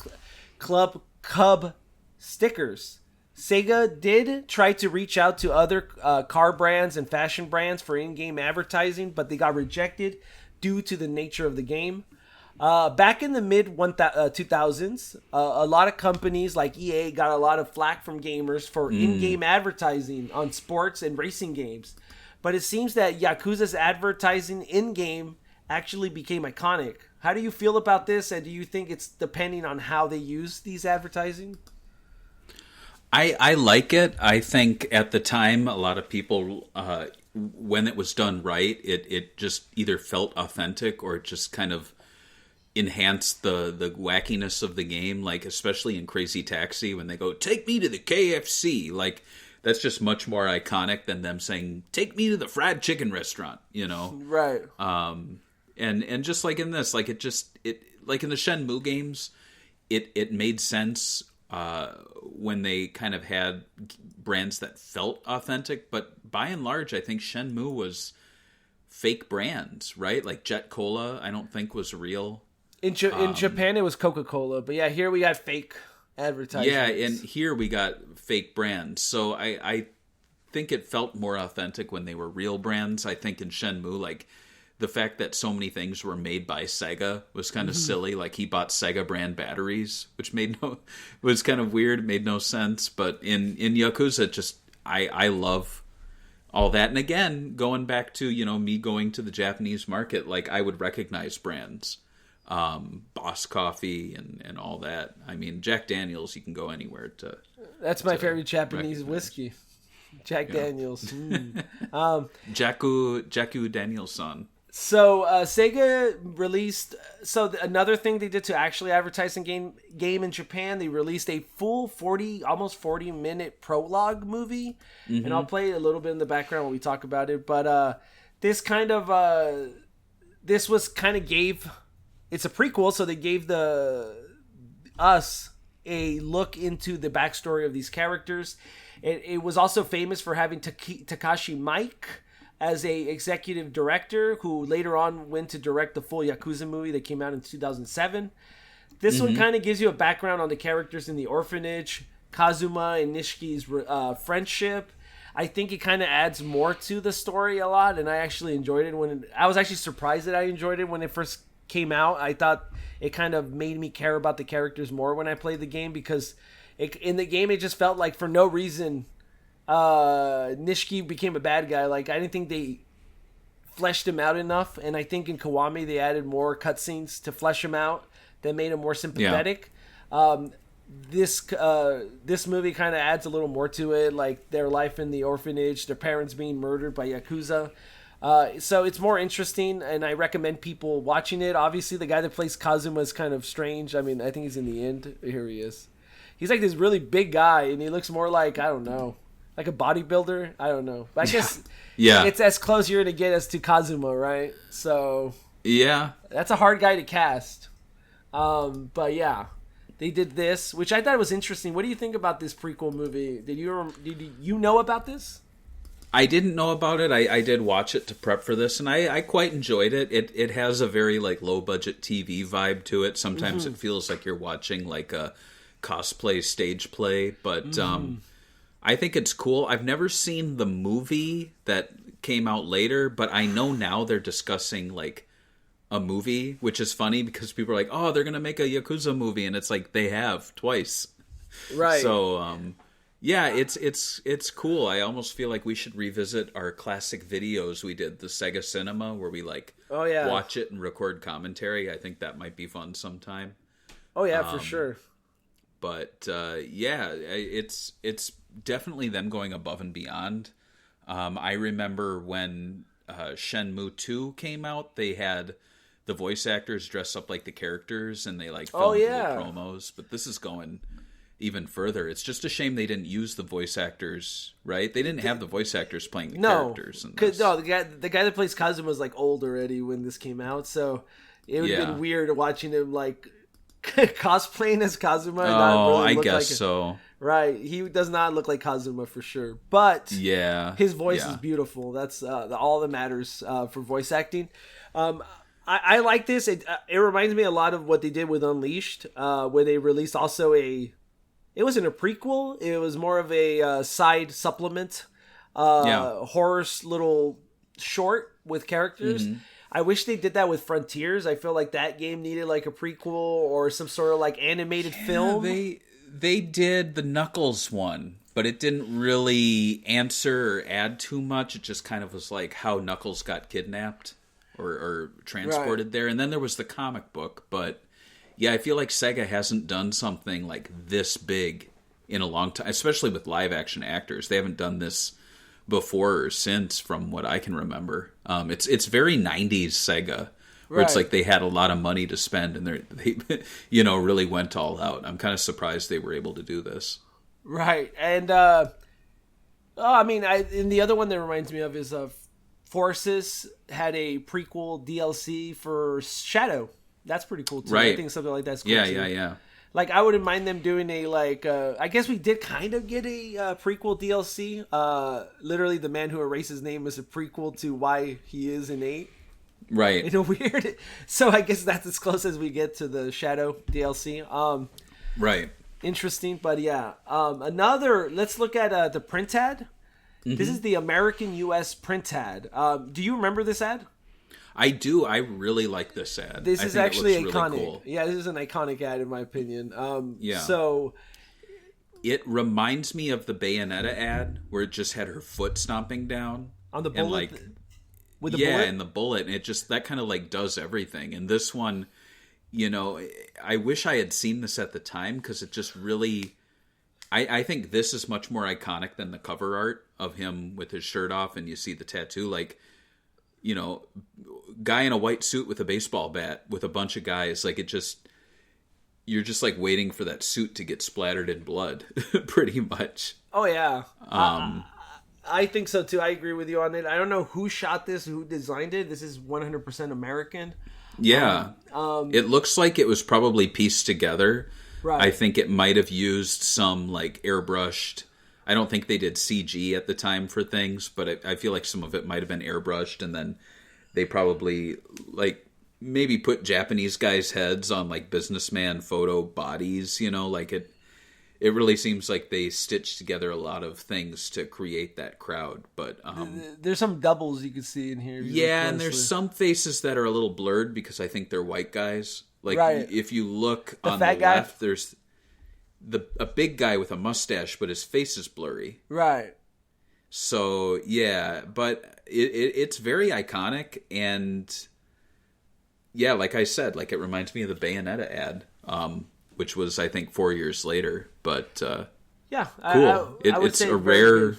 Club Cub stickers. Sega did try to reach out to other car brands and fashion brands for in-game advertising, but they got rejected due to the nature of the game. Back in the mid-2000s, a lot of companies like EA got a lot of flack from gamers for in-game advertising on sports and racing games. But it seems that Yakuza's advertising in-game actually became iconic. How do you feel about this, and do you think it's depending on how they use these advertising? I like it. I think at the time, a lot of people, when it was done right, it just either felt authentic or it just kind of enhanced the wackiness of the game, like especially in Crazy Taxi when they go, "Take me to the KFC," like... That's just much more iconic than them saying, "Take me to the fried chicken restaurant," you know? Right. And just like in this, like it like in the Shenmue games, it made sense when they kind of had brands that felt authentic. But by and large, I think Shenmue was fake brands, right? Like Jet Cola, I don't think was real. In Japan, it was Coca-Cola. But yeah, here we got fake advertising. Yeah, and here we got fake brands. So I think it felt more authentic when they were real brands. I think in Shenmue, like the fact that so many things were made by Sega was kind of silly. Like he bought Sega brand batteries, which was kind of weird, made no sense. But in Yakuza, just I love all that. And again, going back to, me going to the Japanese market, like I would recognize brands. Boss Coffee and all that. I mean, Jack Daniels, you can go anywhere to. That's my favorite Japanese whiskey. Jack Daniels. Jaku Danielson. So Sega released. So another thing they did to actually advertise the game in Japan, they released a full almost 40-minute prologue movie, and I'll play a little bit in the background when we talk about it. But this was kind of gave. It's a prequel, so they gave us a look into the backstory of these characters. It was also famous for having Takashi Miike as a executive director, who later on went to direct the full Yakuza movie that came out in 2007. This one kind of gives you a background on the characters in the orphanage, Kazuma and Nishiki's friendship. I think it kind of adds more to the story a lot, and I actually enjoyed it I was actually surprised that I enjoyed it when it first came out. I thought it kind of made me care about the characters more when I played the game, because in the game it just felt like for no reason Nishiki became a bad guy. Like I didn't think they fleshed him out enough, and I think in Kiwami they added more cutscenes to flesh him out that made him more sympathetic. This movie kind of adds a little more to it, like their life in the orphanage, their parents being murdered by Yakuza. So it's more interesting, and I recommend people watching it. Obviously, the guy that plays Kazuma is kind of strange. I mean, I think he's in the end. Here he is. He's like this really big guy, and he looks more like, I don't know, like a bodybuilder. I don't know. But I guess it's as close you're going to get as to Kazuma, right? So yeah, that's a hard guy to cast. But yeah, they did this, which I thought was interesting. What do you think about this prequel movie? Did you know about this? I didn't know about it. I did watch it to prep for this, and I quite enjoyed it. It has a very like low budget TV vibe to it. Sometimes it feels like you're watching like a cosplay stage play, but I think it's cool. I've never seen the movie that came out later, but I know now they're discussing like a movie, which is funny because people are like, oh, they're gonna make a Yakuza movie, and it's like they have twice. Right. So yeah, it's cool. I almost feel like we should revisit our classic videos we did, the Sega Cinema, where we like watch it and record commentary. I think that might be fun sometime. Oh yeah, for sure. But yeah, it's definitely them going above and beyond. I remember when Shenmue 2 came out, they had the voice actors dress up like the characters, and they like filmed little promos. But this is going even further. It's just a shame they didn't use the voice actors, right? They didn't have the voice actors playing the characters. No, the guy that plays Kazuma was like old already when this came out, so it would have been weird watching him like cosplaying as Kazuma. And not really I look guess like so. Right, he does not look like Kazuma for sure, but his voice is beautiful. That's all that matters for voice acting. I like this. It reminds me a lot of what they did with Unleashed, where they released also it wasn't a prequel. It was more of a side supplement, horror little short with characters. Mm-hmm. I wish they did that with Frontiers. I feel like that game needed like a prequel or some sort of like animated film. They did the Knuckles one, but it didn't really answer or add too much. It just kind of was like how Knuckles got kidnapped or transported there. And then there was the comic book, but yeah, I feel like Sega hasn't done something like this big in a long time, especially with live action actors. They haven't done this before or since, from what I can remember. It's very 90s Sega, where it's like they had a lot of money to spend, and they really went all out. I'm kind of surprised they were able to do this. Right, and and the other one that reminds me of is Forces had a prequel DLC for Shadow. That's pretty cool too. Right. I think something like that's cool too. Yeah. Like, I wouldn't mind them doing I guess we did kind of get a prequel DLC. Literally, The Man Who Erased His Name is a prequel to why he is in 8. Right. In a weird... So I guess that's as close as we get to the Shadow DLC. Right. Interesting, but yeah. Let's look at the print ad. Mm-hmm. This is the American US print ad. Do you remember this ad? I do. I really like this ad. This is actually iconic. Really cool. Yeah, this is an iconic ad in my opinion. Yeah. So it reminds me of the Bayonetta ad where it just had her foot stomping down on the bullet. With the bullet? bullet? And the bullet. And it just, that kind of like does everything. And this one, I wish I had seen this at the time, because it just really, I think this is much more iconic than the cover art of him with his shirt off and you see the tattoo. Like, guy in a white suit with a baseball bat with a bunch of guys, like you're just like waiting for that suit to get splattered in blood, pretty much. Oh yeah. I think so too. I agree with you on it. I don't know who shot this, who designed it. This is 100% American. Yeah. It looks like it was probably pieced together. Right. I think it might have used some like airbrushed. I don't think they did CG at the time for things, but I feel like some of it might have been airbrushed, and then they probably like maybe put Japanese guys' heads on like businessman photo bodies, like it really seems like they stitched together a lot of things to create that crowd. But there's some doubles you can see in here. Yeah, and there's some faces that are a little blurred because I think they're white guys. Like if you look on the left, there's a big guy with a mustache, but his face is blurry. Right. So yeah, but it's very iconic, and yeah, like I said, like it reminds me of the Bayonetta ad, which was I think 4 years later. But yeah, cool. It's a rare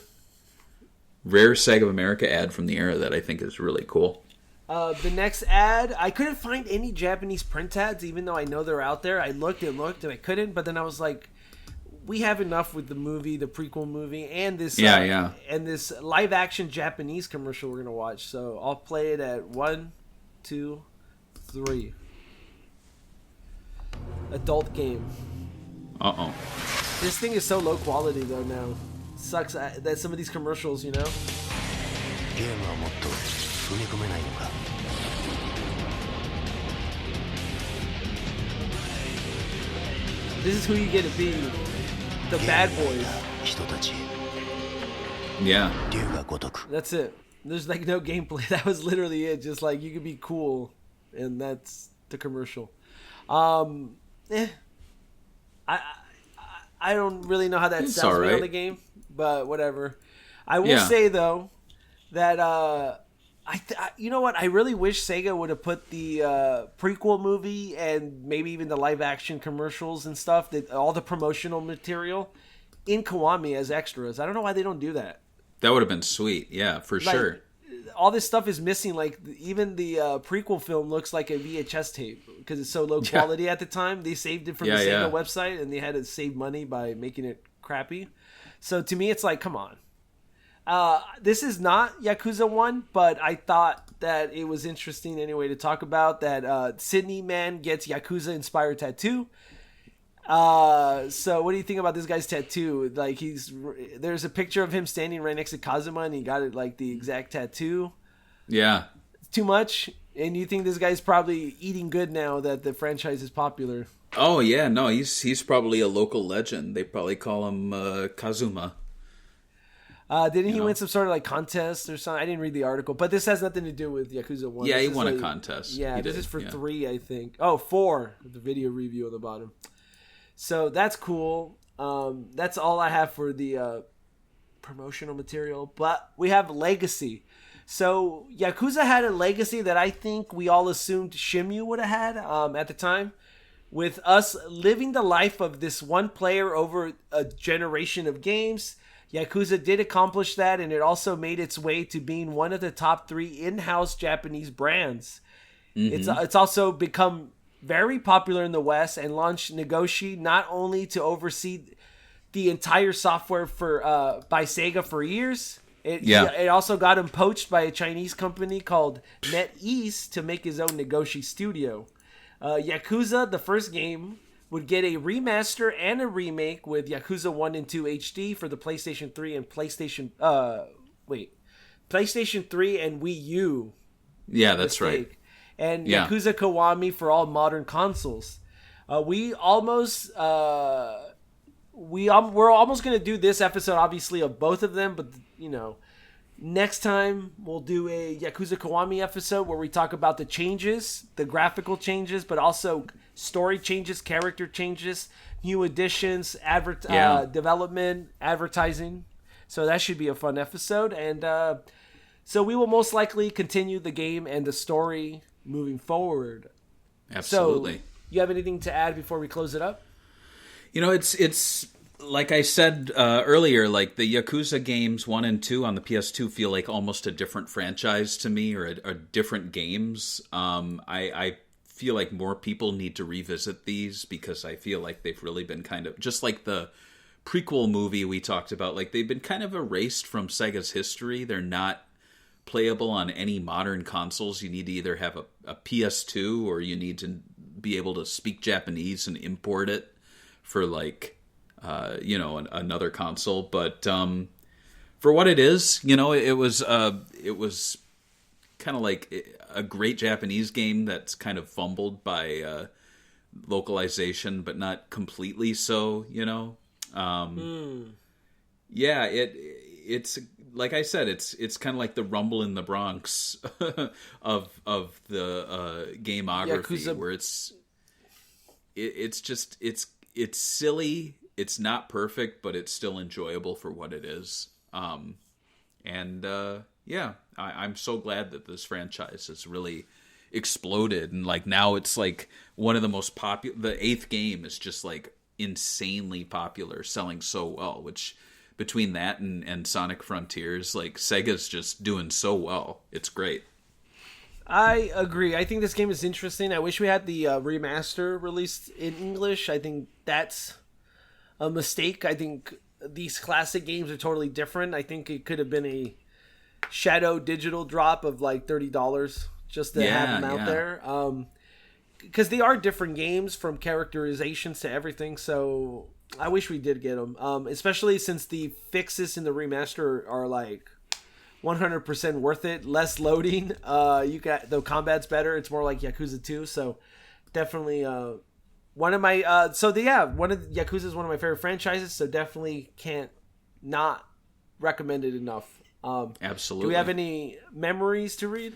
Sega of America ad from the era that I think is really cool. The next ad, I couldn't find any Japanese print ads, even though I know they're out there. I looked and I couldn't, but then I was like, we have enough with the movie, the prequel movie, and this and this live action Japanese commercial we're gonna watch. So I'll play it at 1, 2, 3. Adult game. Uh-oh. This thing is so low quality though now. Sucks that some of these commercials, this is who you get to be, the bad boys. Yeah. That's it. There's like no gameplay. That was literally it. Just like you could be cool, and that's the commercial. I don't really know how that sounds on the game, but whatever. I will say though that you know what? I really wish Sega would have put the prequel movie and maybe even the live action commercials and stuff, that all the promotional material in Kiwami as extras. I don't know why they don't do that. That would have been sweet. Yeah, for sure. All this stuff is missing. Like even the prequel film looks like a VHS tape because it's so low quality at the time. They saved it from the Sega website and they had to save money by making it crappy. So to me, it's like, come on. This is not Yakuza 1, but I thought that it was interesting anyway to talk about that. Sydney man gets Yakuza inspired tattoo. So what do you think about this guy's tattoo? Like there's a picture of him standing right next to Kazuma and he got it like the exact tattoo. Yeah. Too much? And you think this guy's probably eating good now that the franchise is popular? Oh yeah, no, he's probably a local legend. They probably call him Kazuma. Didn't he win some sort of like contest or something? I didn't read the article, but this has nothing to do with Yakuza 1. Yeah, he won a contest. Yeah, this is for 3, I think. Oh, 4. The video review on the bottom. So that's cool. That's all I have for the promotional material. But we have Legacy. So Yakuza had a legacy that I think we all assumed Shimyu would have had at the time. With us living the life of this one player over a generation of games, Yakuza did accomplish that, and it also made its way to being one of the top 3 in-house Japanese brands. Mm-hmm. It's also become very popular in the West and launched Nagoshi not only to oversee the entire software for by Sega for years. It also got him poached by a Chinese company called NetEase to make his own Nagoshi studio. Yakuza, the first game, would get a remaster and a remake with Yakuza 1 and 2 HD for the PlayStation 3 and PlayStation 3 and Wii U. Yeah, that's right. And Yakuza Kiwami for all modern consoles. We're almost going to do this episode, obviously, of both of them, but next time we'll do a Yakuza Kiwami episode where we talk about the changes, the graphical changes, but also story changes, character changes, new additions, development, advertising. So that should be a fun episode, and so we will most likely continue the game and the story moving forward. Absolutely. So, you have anything to add before we close it up? It's like I said earlier, like the Yakuza games 1 and 2 on the PS2 feel like almost a different franchise to me, or different games. I feel like more people need to revisit these because I feel like they've really been kind of, just like the prequel movie we talked about, like they've been kind of erased from Sega's history. They're not playable on any modern consoles. You need to either have a PS2 or you need to be able to speak Japanese and import it for like another console. But for what it is, it was kind of like a great Japanese game that's kind of fumbled by localization, but not completely so. It's like I said, it's kind of like the Rumble in the Bronx of the gameography, Yakuza. where it's silly, it's not perfect, but it's still enjoyable for what it is. I'm so glad that this franchise has really exploded, and like now it's like one of the most popular. The 8th game is just like insanely popular, selling so well, which between that and Sonic Frontiers, like Sega's just doing so well. It's great. I agree. I think this game is interesting. I wish we had the remaster released in English. I think that's a mistake. I think these classic games are totally different. I think it could have been a shadow digital drop of like $30 just to have them out there. Because they are different games, from characterizations to everything. So I wish we did get them, especially since the fixes in the remaster are like 100% worth it. Less loading. You got the combat's better. It's more like Yakuza 2. So definitely one of my one of Yakuza is one of my favorite franchises, so definitely can't not recommend it enough. Absolutely. Do we have any memories to read?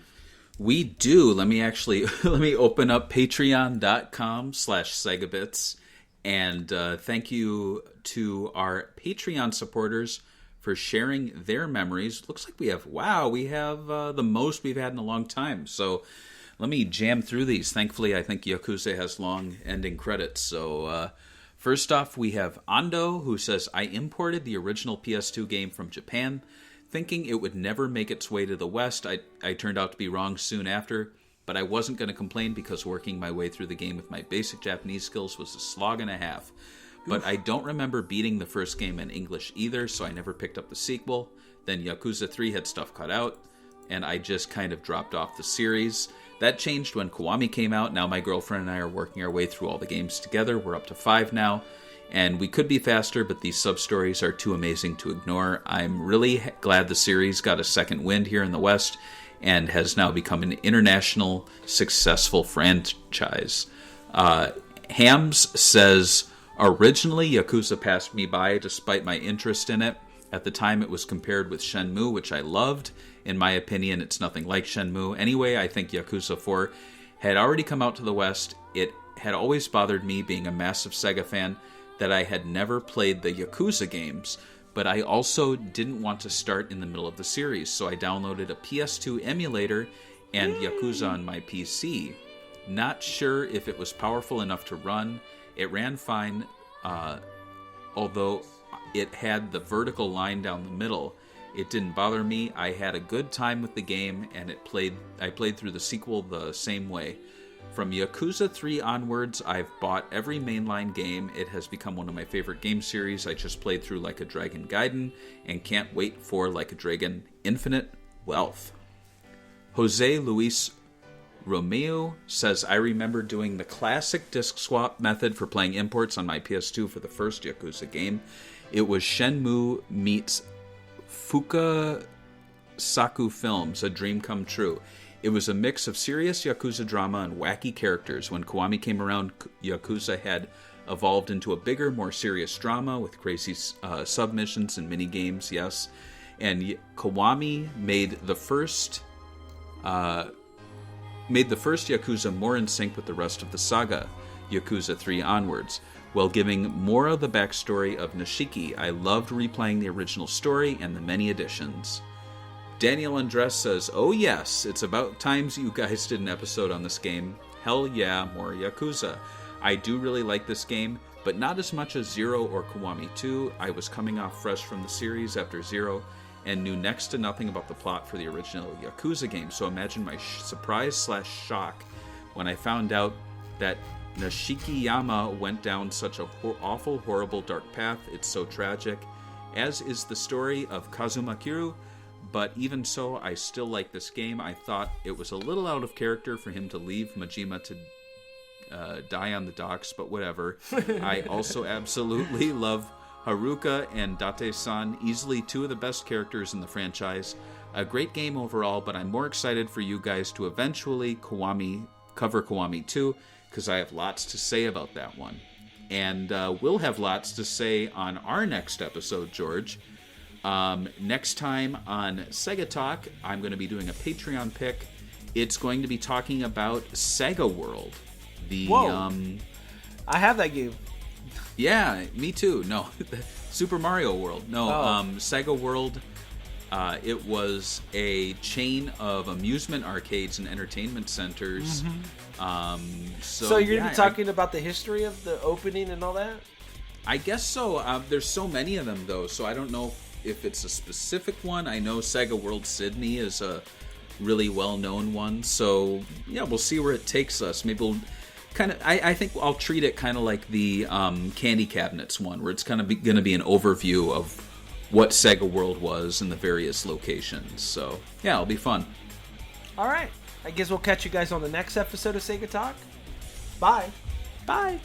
We do. Let me open up patreon.com/segabits, and thank you to our Patreon supporters for sharing their memories. Looks like we have the most we've had in a long time. So let me jam through these. Thankfully, I think Yakuza has long ending credits. So first off, we have Ando, who says, I imported the original PS2 game from Japan, thinking it would never make its way to the West. I turned out to be wrong soon after, but I wasn't going to complain because working my way through the game with my basic Japanese skills was a slog and a half. But I don't remember beating the first game in English either, so I never picked up the sequel. Then Yakuza 3 had stuff cut out, and I just kind of dropped off the series. That changed when Kiwami came out. Now my girlfriend and I are working our way through all the games together. We're up to 5 now, and we could be faster, but these sub-stories are too amazing to ignore. I'm really glad the series got a second wind here in the West, and has now become an international successful franchise. Hams says, originally, Yakuza passed me by despite my interest in it. At the time, it was compared with Shenmue, which I loved. In my opinion, it's nothing like Shenmue. Anyway, I think Yakuza 4 had already come out to the West. It had always bothered me, being a massive SEGA fan, that I had never played the Yakuza games. But I also didn't want to start in the middle of the series, so I downloaded a PS2 emulator and Yakuza on my PC. Not sure if it was powerful enough to run. It ran fine, although it had the vertical line down the middle. It didn't bother me. I had a good time with the game, and I played through the sequel the same way. From Yakuza 3 onwards, I've bought every mainline game. It has become one of my favorite game series. I just played through Like a Dragon Gaiden, and can't wait for Like a Dragon Infinite Wealth. Jose Luis Romeo says, I remember doing the classic disc swap method for playing imports on my PS2 for the first Yakuza game. It was Shenmue meets Fukasaku Films, a dream come true. It was a mix of serious Yakuza drama and wacky characters. When Kiwami came around, Yakuza had evolved into a bigger, more serious drama with crazy submissions and mini-games, yes. And Kiwami made the first Yakuza more in sync with the rest of the saga, Yakuza 3 onwards, while giving more of the backstory of Nishiki. I loved replaying the original story and the many additions. Daniel Andres says, oh yes, it's about time you guys did an episode on this game. Hell yeah, more Yakuza. I do really like this game, but not as much as Zero or Kiwami 2. I was coming off fresh from the series after Zero, and knew next to nothing about the plot for the original Yakuza game, so imagine my surprise/shock when I found out that Nishikiyama went down such a awful, horrible, dark path. It's so tragic, as is the story of Kazuma Kiryu, but even so, I still like this game. I thought it was a little out of character for him to leave Majima to die on the docks, but whatever. I also absolutely love Haruka and Date-san, easily 2 of the best characters in the franchise. A great game overall, but I'm more excited for you guys to eventually cover Kiwami 2, because I have lots to say about that one. And we'll have lots to say on our next episode, George. Next time on Sega Talk, I'm going to be doing a Patreon pick. It's going to be talking about Sega World. Whoa. I have that game. Yeah, me too. No, Super Mario World. No, Sega World. It was a chain of amusement arcades and entertainment centers. Mm-hmm. So you're going to be talking about the history of the opening and all that? I guess so. There's so many of them, though, so I don't know if it's a specific one. I know Sega World Sydney is a really well-known one. So, yeah, we'll see where it takes us. Maybe we'll kind of, I think I'll treat it kind of like the Candy Cabinets one, where it's kind of going to be an overview of what Sega World was in the various locations. So, yeah, it'll be fun. All right. I guess we'll catch you guys on the next episode of Sega Talk. Bye. Bye.